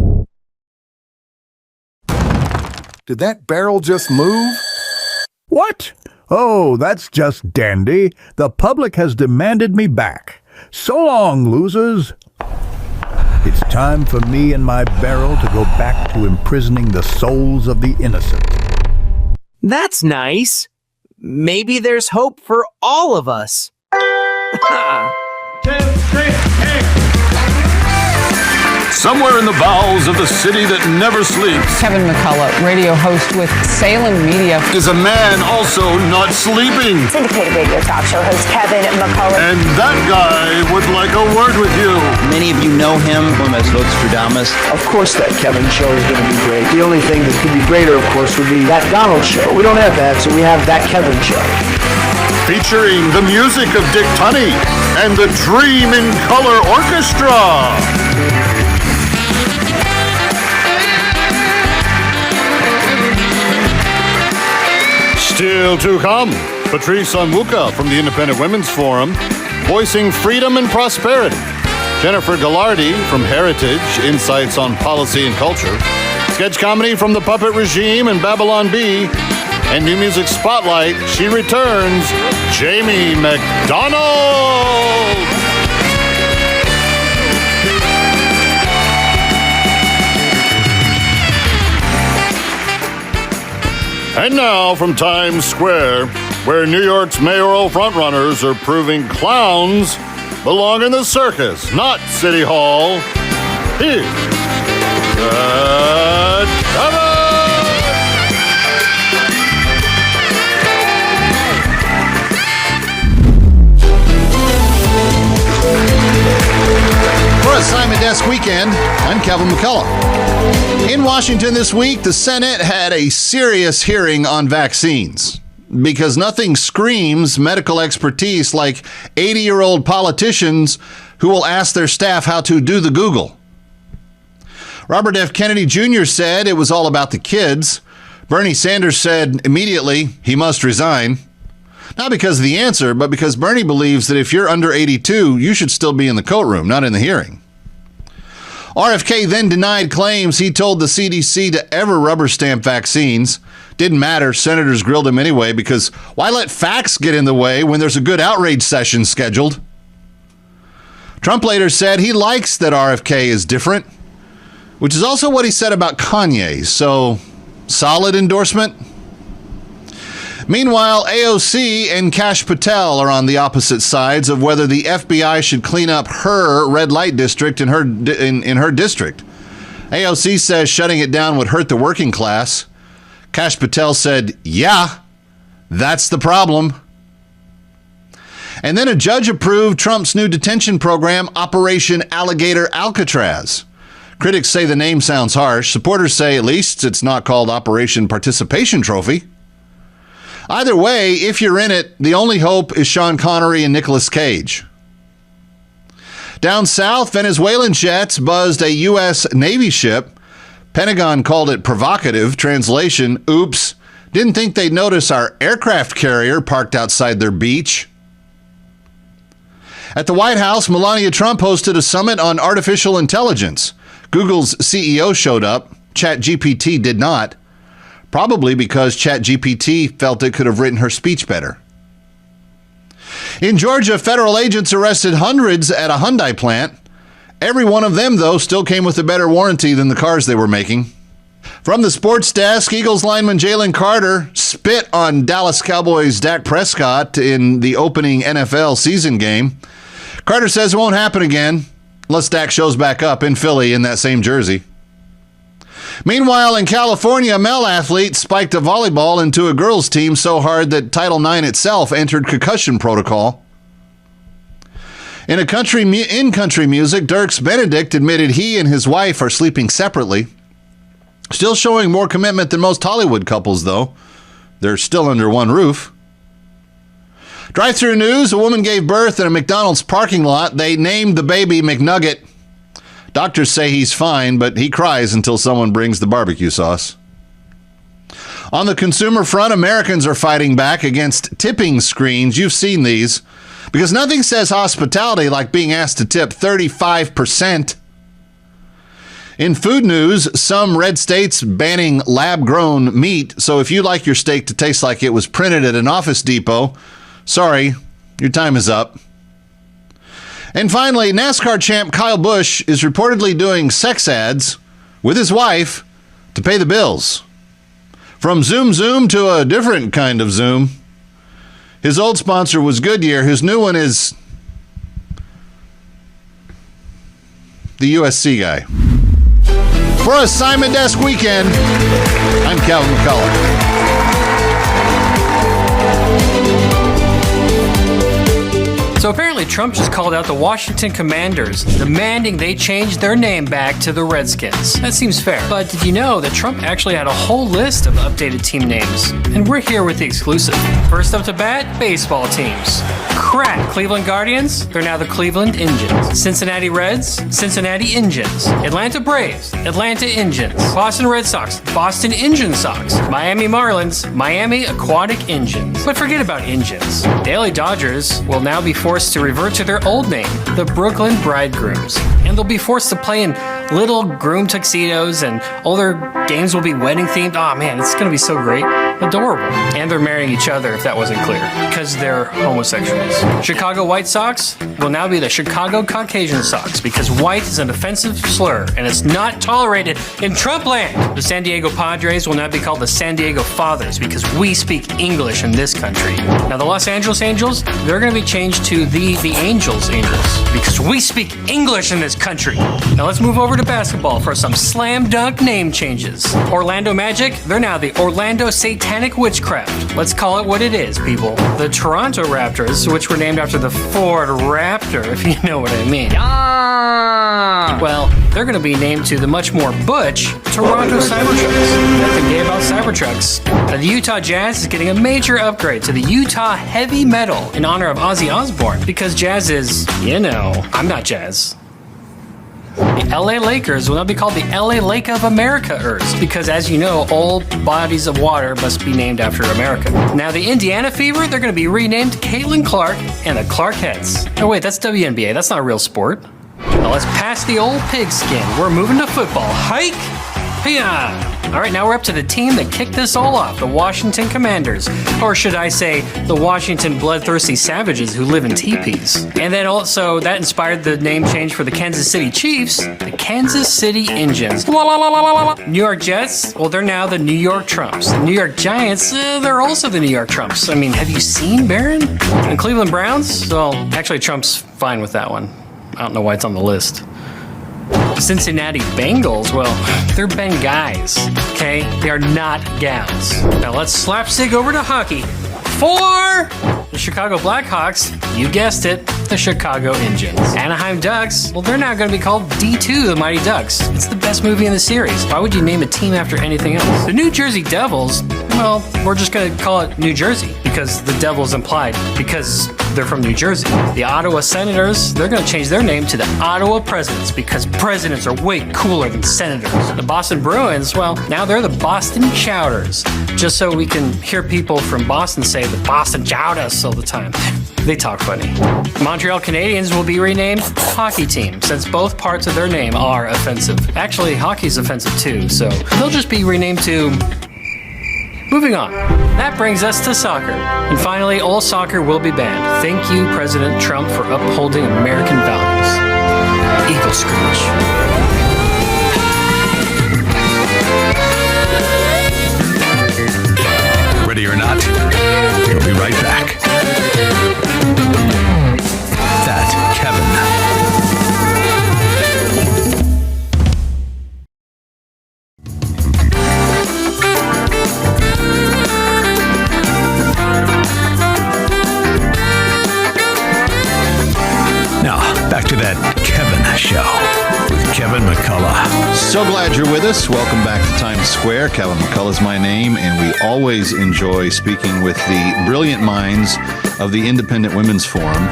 Did that barrel just move? What? Oh, that's just dandy. The public has demanded me back. So long, losers. It's time for me and my barrel to go back to imprisoning the souls of the innocent. That's nice. Maybe there's hope for all of us. 2, 3, Somewhere in the bowels of the city that never sleeps, Kevin McCullough, radio host with Salem Media, is a man also not sleeping. Syndicated radio talk show host Kevin McCullough. And that guy would like a word with you. Many of you know him as Nostradamus. Of course that Kevin show is going to be great. The only thing that could be greater, of course, would be that Donald show. We don't have that, so we have that Kevin show. Featuring the music of Dick Tunney and the Dream in Color Orchestra. Still to come, Patrice Onwuka from the Independent Women's Forum, voicing freedom and prosperity. Jennifer Galardi from Heritage, insights on policy and culture. Sketch comedy from the Puppet Regime and Babylon Bee. And new music spotlight, she returns, Jamie McDonald! And now from Times Square, where New York's mayoral frontrunners are proving clowns belong in the circus, not City Hall. Here's Kevin! For Assignment Desk Weekend, I'm Kevin McCullough. In Washington this week, the Senate had a serious hearing on vaccines because nothing screams medical expertise like 80-year-old politicians who will ask their staff how to do the Google. Robert F. Kennedy Jr. said it was all about the kids. Bernie Sanders said immediately he must resign. Not because of the answer, but because Bernie believes that if you're under 82, you should still be in the courtroom, not in the hearing. RFK then denied claims he told the CDC to ever rubber stamp vaccines. Didn't matter. Senators grilled him anyway because why let facts get in the way when there's a good outrage session scheduled? Trump later said he likes that RFK is different, which is also what he said about Kanye. So, solid endorsement? Meanwhile, AOC and Kash Patel are on the opposite sides of whether the FBI should clean up her red light district in her district. AOC says shutting it down would hurt the working class. Kash Patel said, yeah, that's the problem. And then a judge approved Trump's new detention program, Operation Alligator Alcatraz. Critics say the name sounds harsh. Supporters say at least it's not called Operation Participation Trophy. Either way, if you're in it, the only hope is Sean Connery and Nicolas Cage. Down south, Venezuelan jets buzzed a U.S. Navy ship. Pentagon called it provocative. Translation, oops, didn't think they'd notice our aircraft carrier parked outside their beach. At the White House, Melania Trump hosted a summit on artificial intelligence. Google's CEO showed up. ChatGPT did not. Probably because ChatGPT felt it could have written her speech better. In Georgia, federal agents arrested hundreds at a Hyundai plant. Every one of them, though, still came with a better warranty than the cars they were making. From the sports desk, Eagles lineman Jalen Carter spit on Dallas Cowboys' Dak Prescott in the opening NFL season game. Carter says it won't happen again unless Dak shows back up in Philly in that same jersey. Meanwhile, in California, a male athlete spiked a volleyball into a girls' team so hard that Title IX itself entered concussion protocol. In country music, Dierks Benedict admitted he and his wife are sleeping separately. Still showing more commitment than most Hollywood couples, though. They're still under one roof. Drive-thru news, a woman gave birth in a McDonald's parking lot. They named the baby McNugget. Doctors say he's fine, but he cries until someone brings the barbecue sauce. On the consumer front, Americans are fighting back against tipping screens. You've seen these. Because nothing says hospitality like being asked to tip 35%. In food news, some red states banning lab-grown meat. So if you like your steak to taste like it was printed at an Office Depot, sorry, your time is up. And finally, NASCAR champ Kyle Busch is reportedly doing sex ads with his wife to pay the bills. From Zoom Zoom to a different kind of Zoom. His old sponsor was Goodyear. His new one is the USC guy. For Assignment Desk Weekend, I'm Calvin McCullough. So apparently Trump just called out the Washington Commanders, demanding they change their name back to the Redskins. That seems fair. But did you know that Trump actually had a whole list of updated team names? And we're here with the exclusive. First up to bat, baseball teams. Crack. Cleveland Guardians, they're now the Cleveland Indians. Cincinnati Reds, Cincinnati Indians. Atlanta Braves, Atlanta Indians. Boston Red Sox, Boston Indian Sox. Miami Marlins, Miami Aquatic Indians. But forget about Indians. Daily Dodgers will now be forced to revert to their old name, the Brooklyn Bridegrooms. And they'll be forced to play in little groom tuxedos, and all their games will be wedding themed. Oh man, it's going to be so great. Adorable. And they're marrying each other, if that wasn't clear, because they're homosexuals. Chicago White Sox will now be the Chicago Caucasian Sox, because white is an offensive slur, and it's not tolerated in Trumpland. The San Diego Padres will now be called the San Diego Fathers, because we speak English in this country. Now the Los Angeles Angels, they're going to be changed to the Angels, because we speak English in this country. Now let's move over to basketball for some slam dunk name changes. Orlando Magic, they're now the Orlando Satanic Witchcraft. Let's call it what it is, people. The Toronto Raptors, which were named after the Ford Raptor, if you know what I mean. Well, they're going to be named to the much more butch Toronto Cybertrucks. Nothing gay about Cybertrucks. The Utah Jazz is getting a major upgrade to the Utah Heavy Metal in honor of Ozzy Osbourne, because jazz is, I'm not jazz. The LA Lakers will now be called the LA Lake of America-ers, because as you know, all bodies of water must be named after America. Now the Indiana Fever, they're going to be renamed Caitlin Clark and the Clarkettes. Oh wait, that's WNBA, that's not a real sport. Now let's pass the old pigskin. We're moving to football. Hike! Hiya! All right, now we're up to the team that kicked this all off, the Washington Commanders. Or should I say, the Washington bloodthirsty savages who live in teepees. And then also, that inspired the name change for the Kansas City Chiefs, the Kansas City Indians. New York Jets, well, they're now the New York Trumps. The New York Giants, they're also the New York Trumps. I mean, have you seen Barron? And Cleveland Browns, well, actually, Trump's fine with that one. I don't know why it's on the list. Cincinnati Bengals, well, they're Bengais, okay? They are not gals. Now let's slapstick over to hockey. For the Chicago Blackhawks, you guessed it, the Chicago Indians. Anaheim Ducks, well, they're now going to be called D2, the Mighty Ducks. It's the best movie in the series. Why would you name a team after anything else? The New Jersey Devils, well, we're just going to call it New Jersey because the Devil's implied because they're from New Jersey. The Ottawa Senators, they're going to change their name to the Ottawa Presidents because presidents are way cooler than senators. The Boston Bruins, well, now they're the Boston Chowders, just so we can hear people from Boston say the Boston Chowders all the time. They talk funny. Montreal Canadiens will be renamed Hockey Team since both parts of their name are offensive. Actually, hockey's offensive too, so they'll just be renamed to... Moving on. That brings us to soccer. And finally, all soccer will be banned. Thank you, President Trump, for upholding American values. Eagle Scrooge. Ready or not, we'll be right back. That Kevin. Now, back to that Kevin show with Kevin McCullough. So glad you're with us. Welcome back to Times Square. Kevin McCullough is my name, and we always enjoy speaking with the brilliant minds of the Independent Women's Forum.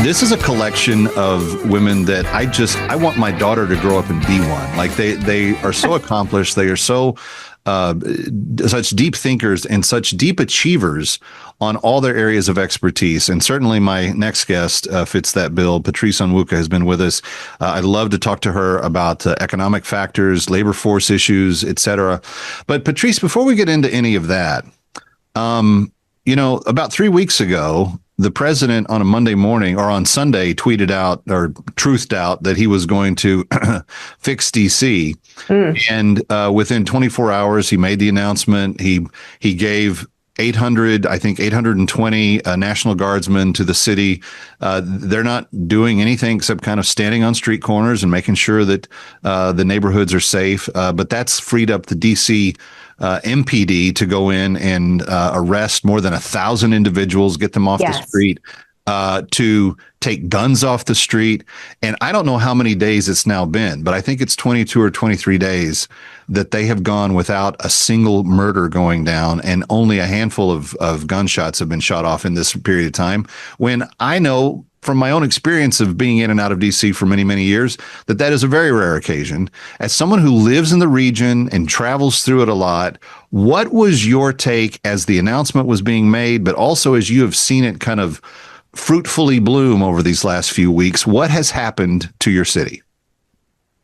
This is a collection of women that I want my daughter to grow up and be one. Like they are so accomplished. They are so such deep thinkers and such deep achievers on all their areas of expertise. And certainly my next guest fits that bill. Patrice Onwuka has been with us. I'd love to talk to her about economic factors, labor force issues, etc. But Patrice, before we get into any of that, about 3 weeks ago, the president on a Monday morning or on Sunday tweeted out or truthed out that he was going to fix DC. And within 24 hours, he made the announcement. He gave 820 National Guardsmen to the city. They're not doing anything except kind of standing on street corners and making sure that the neighborhoods are safe. But that's freed up the DC MPD to go in and arrest more than 1,000 individuals, get them off the street, to take guns off the street. And I don't know how many days it's now been, but I think it's 22 or 23 days that they have gone without a single murder going down, and only a handful of gunshots have been shot off in this period of time, when I know from my own experience of being in and out of DC for many, many years, that is a very rare occasion. As someone who lives in the region and travels through it a lot, what was your take as the announcement was being made, but also as you have seen it kind of fruitfully bloom over these last few weeks? What has happened to your city?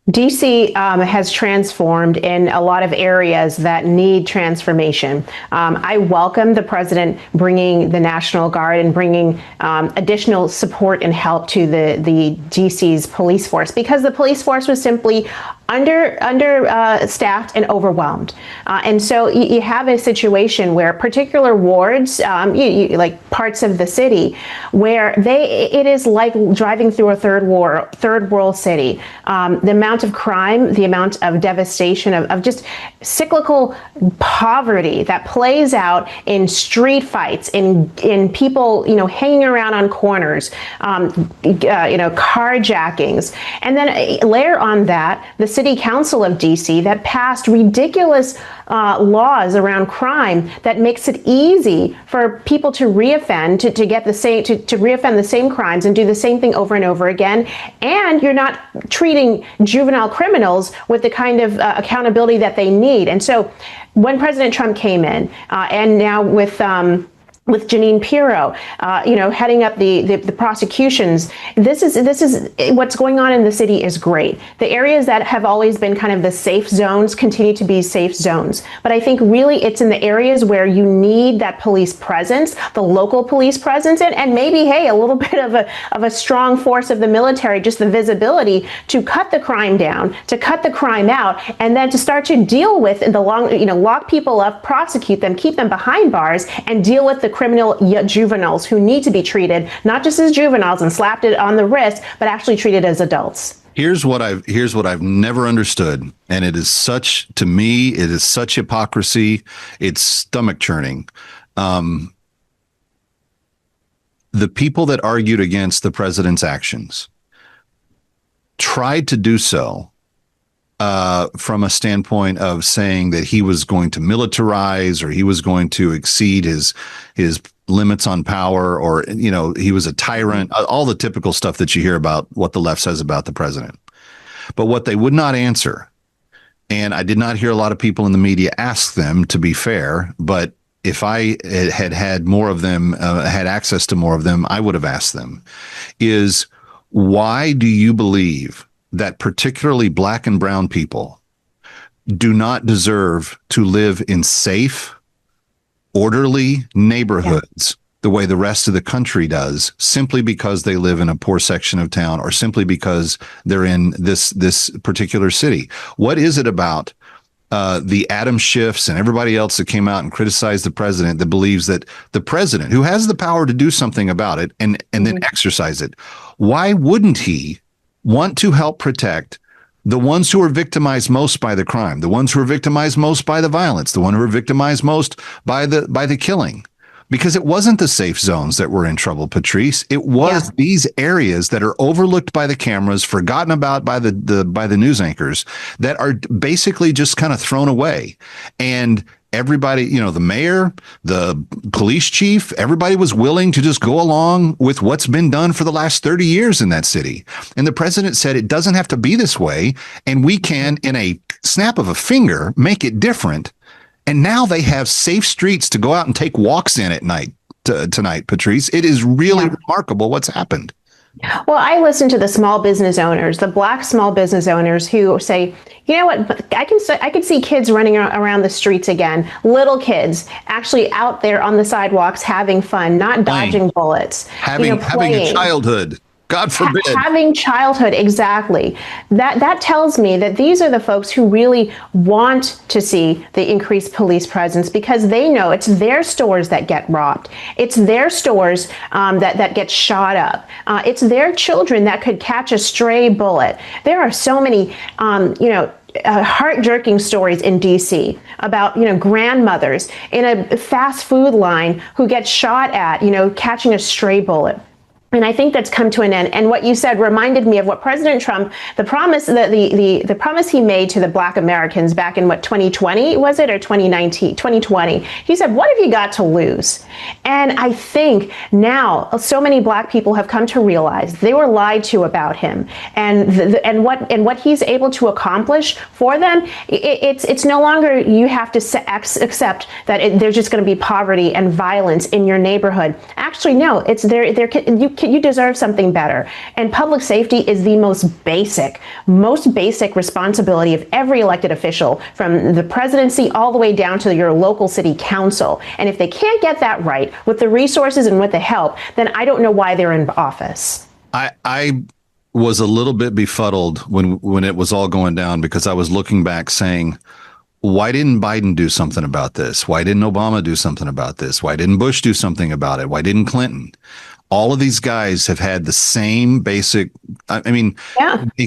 DC has transformed in a lot of areas that need transformation. I welcome the president bringing the National Guard and bringing additional support and help to the DC's police force, because the police force was simply understaffed and overwhelmed. And so you have a situation where particular wards, like parts of the city, where it is like driving through a third world city. The amount of crime, the amount of devastation, of just cyclical poverty that plays out in street fights, in people, hanging around on corners, carjackings. And then layer on that, the City Council of DC that passed ridiculous laws around crime that makes it easy for people to reoffend, to get the same, to reoffend the same crimes and do the same thing over and over again. And you're not treating juvenile criminals with the kind of accountability that they need. And so when President Trump came in, and now with Jeanine Pirro, heading up the prosecutions, this is what's going on in the city is great. The areas that have always been kind of the safe zones continue to be safe zones. But I think really it's in the areas where you need that police presence, the local police presence, and maybe, hey, a little bit of a strong force of the military, just the visibility to cut the crime down, to cut the crime out, and then to start to deal with in the long, lock people up, prosecute them, keep them behind bars, and deal with the criminal juveniles who need to be treated not just as juveniles and slapped it on the wrist, but actually treated as adults. Here's what I've never understood, and it is such hypocrisy. It's stomach churning. the people that argued against the president's actions tried to do so from a standpoint of saying that he was going to militarize or he was going to exceed his limits on power, or, you know, he was a tyrant, all the typical stuff that you hear about what the left says about the president. But what they would not answer, and I did not hear a lot of people in the media ask them, to be fair, but if I had more of them, had access to more of them, I would have asked them, is why do you believe that particularly black and brown people do not deserve to live in safe, orderly neighborhoods the way the rest of the country does, simply because they live in a poor section of town, or simply because they're in this particular city? What is it about the Adam Schiffs and everybody else that came out and criticized the president that believes that the president, who has the power to do something about it and then exercise it, why wouldn't he want to help protect the ones who are victimized most by the crime, the ones who are victimized most by the violence, the ones who are victimized most by the killing? Because it wasn't the safe zones that were in trouble, Patrice. It was these areas that are overlooked by the cameras, forgotten about by the news anchors, that are basically just kind of thrown away. And everybody, you know, the mayor, the police chief, everybody was willing to just go along with what's been done for the last 30 years in that city. And the president said it doesn't have to be this way, and we can, in a snap of a finger, make it different. And now they have safe streets to go out and take walks in at night tonight, Patrice. It is really remarkable what's happened. Well, I listen to the small business owners, the black small business owners, who say, you know what, I can see kids running around the streets again, little kids actually out there on the sidewalks having fun, not dodging bullets, having a childhood. God forbid. Having childhood, exactly. That tells me that these are the folks who really want to see the increased police presence, because they know it's their stores that get robbed. It's their stores that get shot up. It's their children that could catch a stray bullet. There are so many, heart-jerking stories in DC about, grandmothers in a fast food line who get shot at, catching a stray bullet. And I think that's come to an end. And what you said reminded me of what President Trump, the promise he made to the Black Americans back in 2020, was it, or 2019, 2020? He said, "What have you got to lose?" And I think now so many Black people have come to realize they were lied to about him, and what he's able to accomplish for them. It's no longer you have to accept that there's just going to be poverty and violence in your neighborhood. Actually, no, it's you deserve something better. And public safety is the most basic responsibility of every elected official, from the presidency all the way down to your local city council. And if they can't get that right with the resources and with the help, then I don't know why they're in office. I was a little bit befuddled when it was all going down, because I was looking back saying, why didn't Biden do something about this? Why didn't Obama do something about this? Why didn't Bush do something about it? Why didn't Clinton? All of these guys have had the same basic, in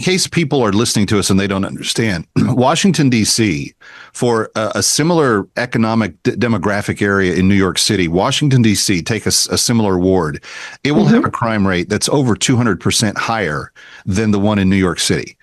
case people are listening to us and they don't understand, Washington, D.C., for a similar economic demographic area in New York City, Washington, D.C., take a similar ward, it will have a crime rate that's over 200% higher than the one in New York City.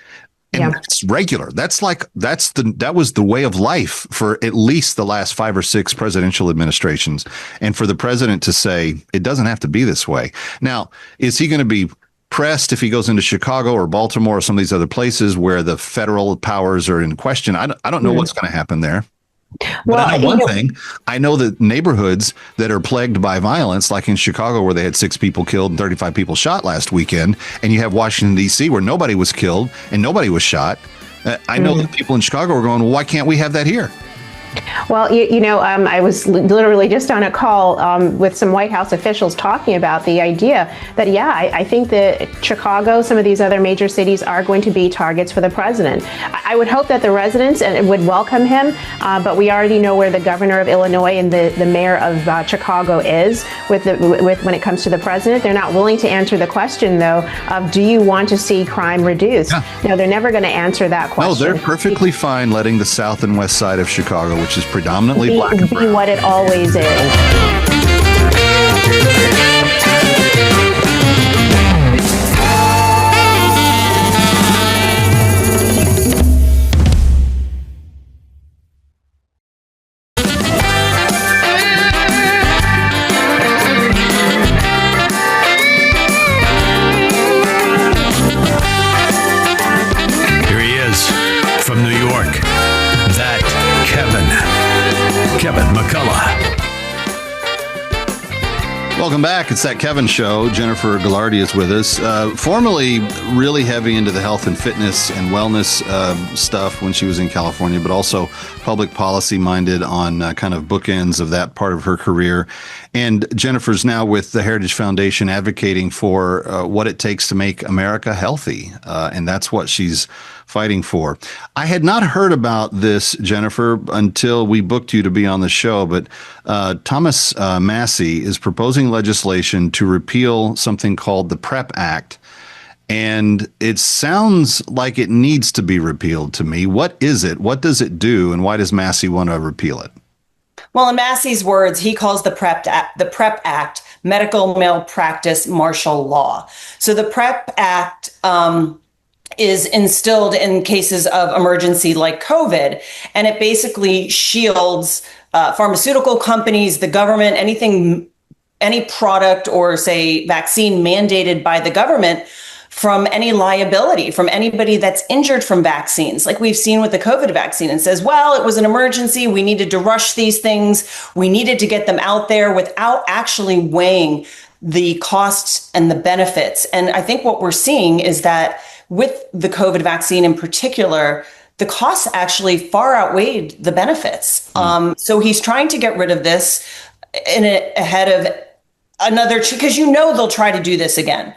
And it's regular. That was the way of life for at least the last 5 or 6 presidential administrations. And for the president to say it doesn't have to be this way. Now, is he going to be pressed if he goes into Chicago or Baltimore or some of these other places where the federal powers are in question? I don't know what's going to happen there. But I know one thing. I know that neighborhoods that are plagued by violence, like in Chicago, where they had 6 people killed and 35 people shot last weekend, and you have Washington, D.C., where nobody was killed and nobody was shot. I know that people in Chicago are going, well, why can't we have that here? Well, I was literally just on a call with some White House officials talking about the idea that, I think that Chicago, some of these other major cities are going to be targets for the president. I would hope that the residents would welcome him, but we already know where the governor of Illinois and the mayor of Chicago is with when it comes to the president. They're not willing to answer the question, though, of do you want to see crime reduced? No, they're never going to answer that question. No, they're perfectly fine letting the south and west side of Chicago which is predominantly black and brown. Be what it always is. From New York, that Kevin McCullough. Welcome back. It's That Kevin Show. Jennifer Galardi is with us. Formerly really heavy into the health and fitness and wellness stuff when she was in California, but also public policy minded on kind of bookends of that part of her career. And Jennifer's now with the Heritage Foundation advocating for what it takes to make America healthy. And that's what she's fighting for. I had not heard about this, Jennifer, until we booked you to be on the show, but Thomas Massie is proposing legislation to repeal something called the Prep Act. And it sounds like it needs to be repealed to me. What is it? What does it do? And why does Massie want to repeal it? Well, in Massie's words, he calls the Prep Act medical malpractice martial law. So the Prep Act is instilled in cases of emergency like COVID, and it basically shields pharmaceutical companies, the government, any product or say vaccine mandated by the government from any liability from anybody that's injured from vaccines, like we've seen with the COVID vaccine, and says, well, it was an emergency. We needed to rush these things. We needed to get them out there without actually weighing the costs and the benefits. And I think what we're seeing is that with the COVID vaccine in particular, the costs actually far outweighed the benefits. So he's trying to get rid of this ahead of another, because they'll try to do this again.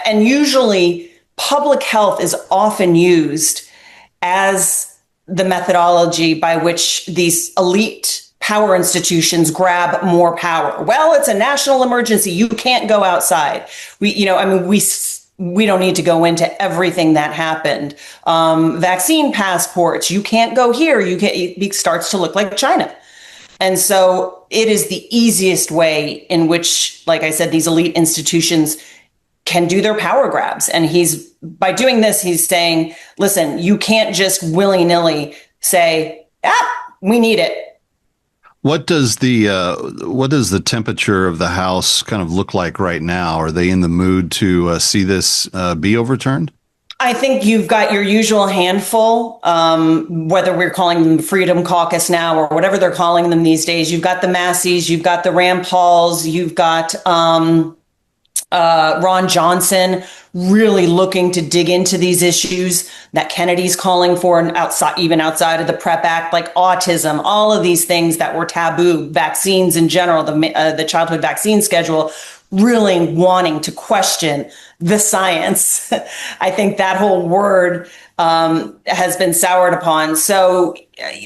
And usually public health is often used as the methodology by which these elite power institutions grab more power. Well, it's a national emergency. You can't go outside. We don't need to go into everything that happened. Vaccine passports, you can't go here. It starts to look like China. And so it is the easiest way in which, like I said, these elite institutions can do their power grabs. And by doing this, he's saying, listen, you can't just willy-nilly say, we need it. What does the temperature of the House kind of look like right now? Are they in the mood to see this be overturned? I think you've got your usual handful, whether we're calling them the Freedom Caucus now or whatever they're calling them these days. You've got the Massies, you've got the Rand Pauls, you've got Ron Johnson really looking to dig into these issues that Kennedy's calling for, and even outside of the Prep Act, like autism, all of these things that were taboo, vaccines in general, the childhood vaccine schedule, really wanting to question the science. I think that whole word has been soured upon. So,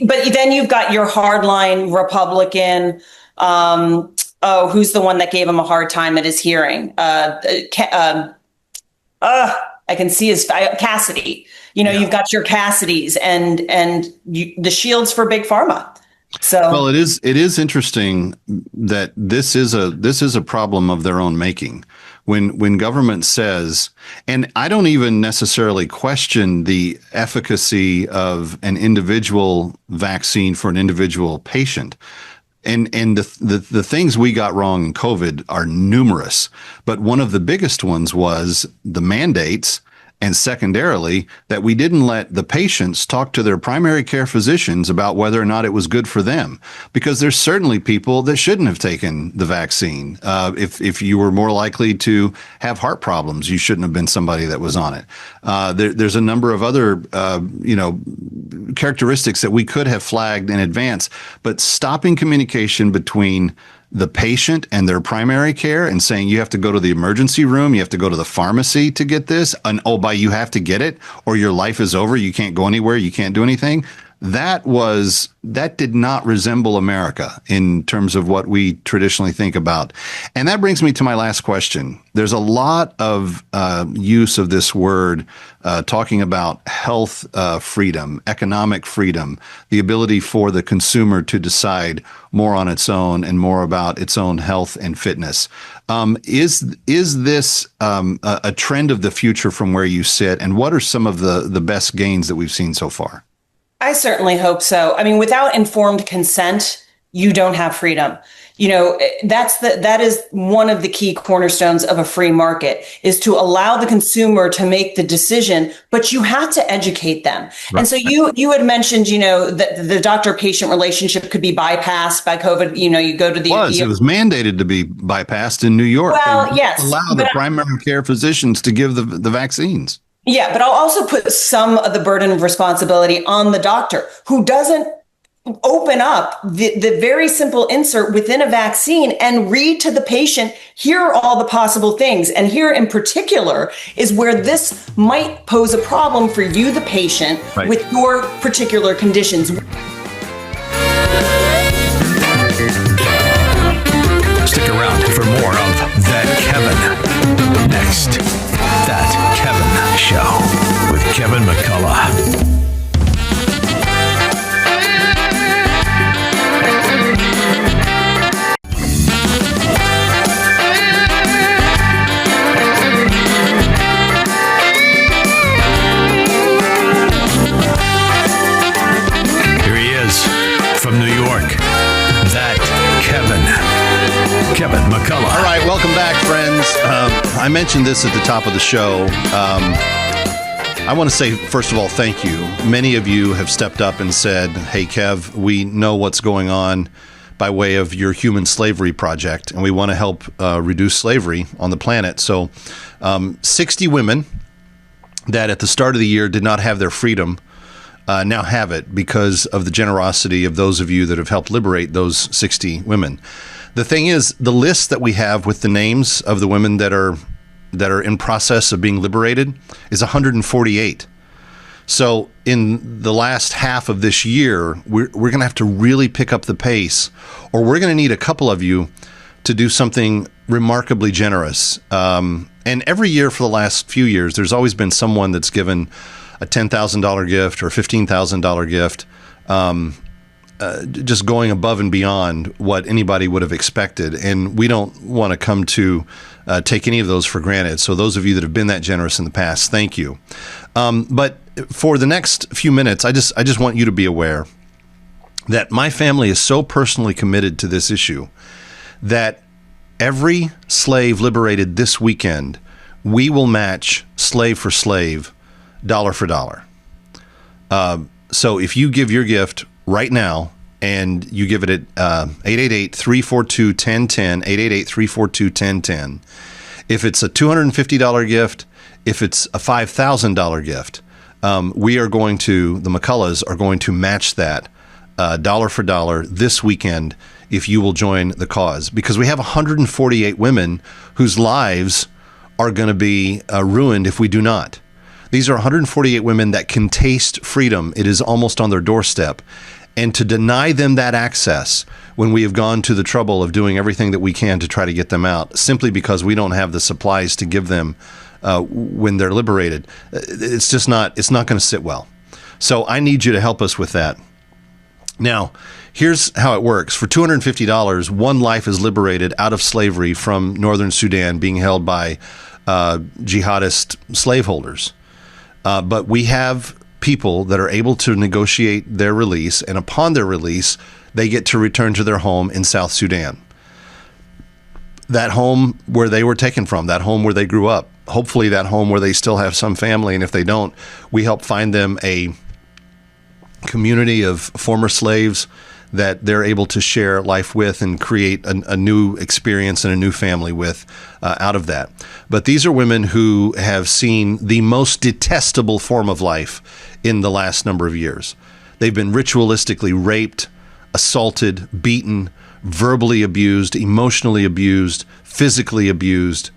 but then you've got your hardline Republican, who's the one that gave him a hard time at his hearing? I can see his Cassidy. You've got your Cassidys and the shields for big pharma. So, well, it is interesting that this is a problem of their own making. When government says, and I don't even necessarily question the efficacy of an individual vaccine for an individual patient. And the things we got wrong in COVID are numerous, but one of the biggest ones was the mandates, and secondarily, that we didn't let the patients talk to their primary care physicians about whether or not it was good for them, because there's certainly people that shouldn't have taken the vaccine. If you were more likely to have heart problems, you shouldn't have been somebody that was on it. There's a number of other, characteristics that we could have flagged in advance, but stopping communication between the patient and their primary care and saying you have to go to the emergency room, you have to go to the pharmacy to get this, and you have to get it or your life is over, you can't go anywhere, you can't do anything. that did not resemble America in terms of what we traditionally think about. And that brings me to my last question. There's a lot of use of this word talking about health freedom, economic freedom, the ability for the consumer to decide more on its own and more about its own health and fitness. Is this a trend of the future from where you sit? And what are some of the best gains that we've seen so far? I certainly hope so. I mean, without informed consent, you don't have freedom. You know, that is one of the key cornerstones of a free market, is to allow the consumer to make the decision, but you have to educate them. Right. And so you had mentioned, you know, that the doctor-patient relationship could be bypassed by COVID. You know, you go to the it was mandated to be bypassed in New York. Well, yes, allow the primary care physicians to give the vaccines. Yeah, but I'll also put some of the burden of responsibility on the doctor, who doesn't open up the very simple insert within a vaccine and read to the patient, here are all the possible things. And here in particular is where this might pose a problem for you, the patient, right, with your particular conditions. Stick around for more of That Kevin. Next, That Kevin Show with Kevin McCullough. From New York, That Kevin McCullough. All right, welcome back, friends. I mentioned this at the top of the show. I want to say, first of all, thank you. Many of you have stepped up and said, hey, Kev, we know what's going on by way of your human slavery project, and we want to help reduce slavery on the planet. So 60 women that at the start of the year did not have their freedom now have it because of the generosity of those of you that have helped liberate those 60 women. The thing is, the list that we have with the names of the women that are in process of being liberated is 148. So in the last half of this year, we're going to have to really pick up the pace, or we're going to need a couple of you to do something remarkably generous. And every year for the last few years, there's always been someone that's given a $10,000 gift or a $15,000 gift, just going above and beyond what anybody would have expected. And we don't want to come to take any of those for granted. So those of you that have been that generous in the past, thank you. But for the next few minutes, I just want you to be aware that my family is so personally committed to this issue that every slave liberated this weekend, we will match slave for slave, dollar for dollar. So if you give your gift right now and you give it at 888-342-1010, 888-342-1010, if it's a $250 gift, if it's a $5,000 gift, we are going to, the McCulloughs are going to match that dollar for dollar this weekend if you will join the cause. Because we have 148 women whose lives are going to be ruined if we do not. These are 148 women that can taste freedom. It is almost on their doorstep. And to deny them that access when we have gone to the trouble of doing everything that we can to try to get them out, simply because we don't have the supplies to give them when they're liberated, it's not going to sit well. So I need you to help us with that. Now, here's how it works. For $250, one life is liberated out of slavery from northern Sudan being held by jihadist slaveholders. But we have people that are able to negotiate their release, and upon their release, they get to return to their home in South Sudan. That home where they were taken from, that home where they grew up, hopefully that home where they still have some family, and if they don't, we help find them a community of former slaves that they're able to share life with and create a new experience and a new family with out of that. But these are women who have seen the most detestable form of life in the last number of years. They've been ritualistically raped, assaulted, beaten, verbally abused, emotionally abused, physically abused,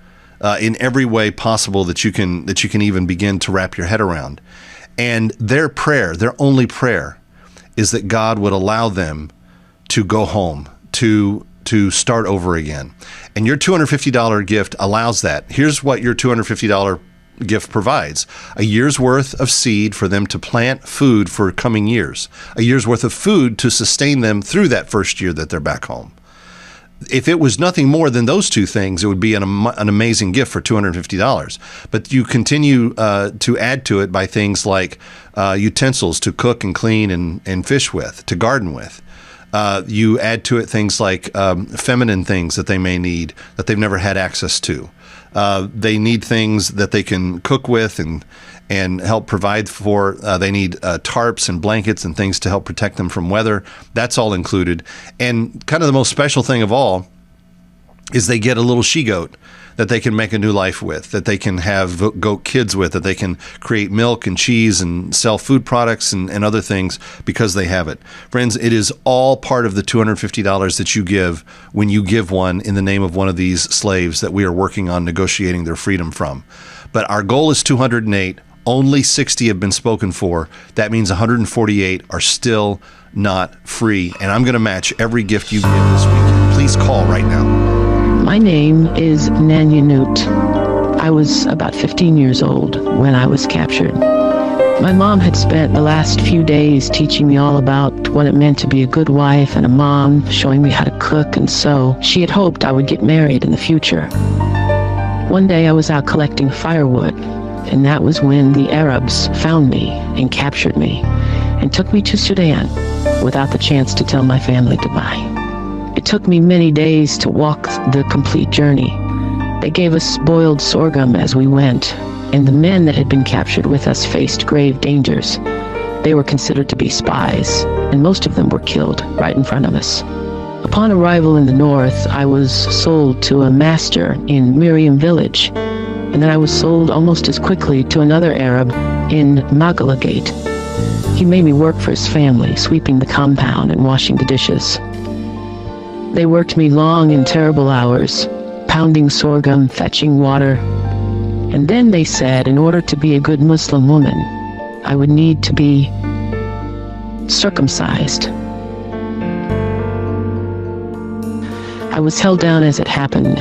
in every way possible that you can even begin to wrap your head around. And their prayer, their only prayer, is that God would allow them to go home, to start over again. And your $250 gift allows that. Here's what your $250 gift provides: a year's worth of seed for them to plant food for coming years, a year's worth of food to sustain them through that first year that they're back home. If it was nothing more than those two things, it would be an amazing gift for $250. But you continue to add to it by things like utensils to cook and clean and fish with, to garden with. You add to it things like feminine things that they may need that they've never had access to. They need things that they can cook with and help provide for. They need tarps and blankets and things to help protect them from weather. That's all included. And kind of the most special thing of all is they get a little she-goat that they can make a new life with, that they can have goat kids with, that they can create milk and cheese and sell food products and other things because they have it. Friends, it is all part of the $250 that you give when you give one in the name of one of these slaves that we are working on negotiating their freedom from. But our goal is 208. Only 60 have been spoken for. That means 148 are still not free. And I'm going to match every gift you give this week. Please call right now. My name is Nanya Newt. I was about 15 years old when I was captured. My mom had spent the last few days teaching me all about what it meant to be a good wife and a mom, showing me how to cook and sew. She had hoped I would get married in the future. One day I was out collecting firewood, and that was when the Arabs found me and captured me and took me to Sudan without the chance to tell my family goodbye. It took me many days to walk the complete journey. They gave us boiled sorghum as we went, and the men that had been captured with us faced grave dangers. They were considered to be spies, and most of them were killed right in front of us. Upon arrival in the north, I was sold to a master in Miriam village, and then I was sold almost as quickly to another Arab in Magalagate. He made me work for his family, sweeping the compound and washing the dishes. They worked me long and terrible hours, pounding sorghum, fetching water. And then they said in order to be a good Muslim woman, I would need to be circumcised. I was held down as it happened,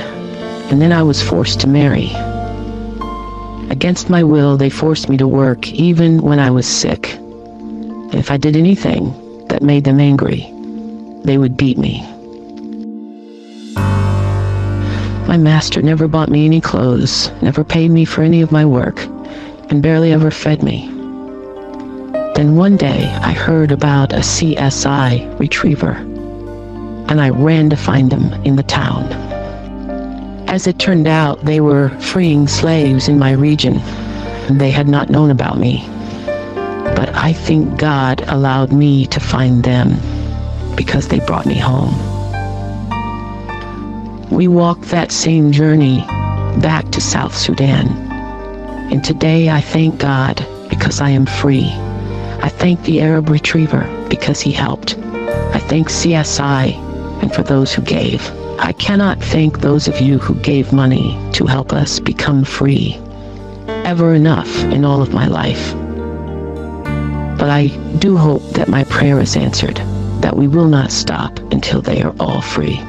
and then I was forced to marry. Against my will, they forced me to work even when I was sick. If I did anything that made them angry, they would beat me. My master never bought me any clothes, never paid me for any of my work, and barely ever fed me. Then one day, I heard about a CSI retriever, and I ran to find him in the town. As it turned out, they were freeing slaves in my region, and they had not known about me. But I think God allowed me to find them because they brought me home. We walked that same journey back to South Sudan. And today I thank God because I am free. I thank the Arab retriever because he helped. I thank CSI and for those who gave. I cannot thank those of you who gave money to help us become free ever enough in all of my life. But I do hope that my prayer is answered, that we will not stop until they are all free.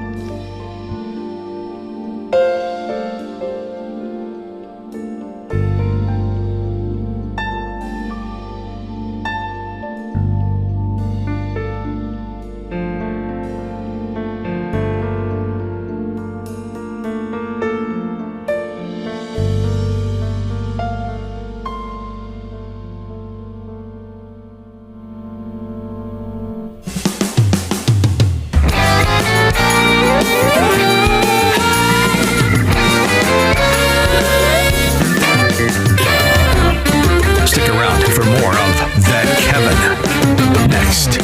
Stick around for more of That Kevin. Next,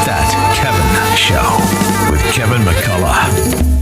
That Kevin Show with Kevin McCullough.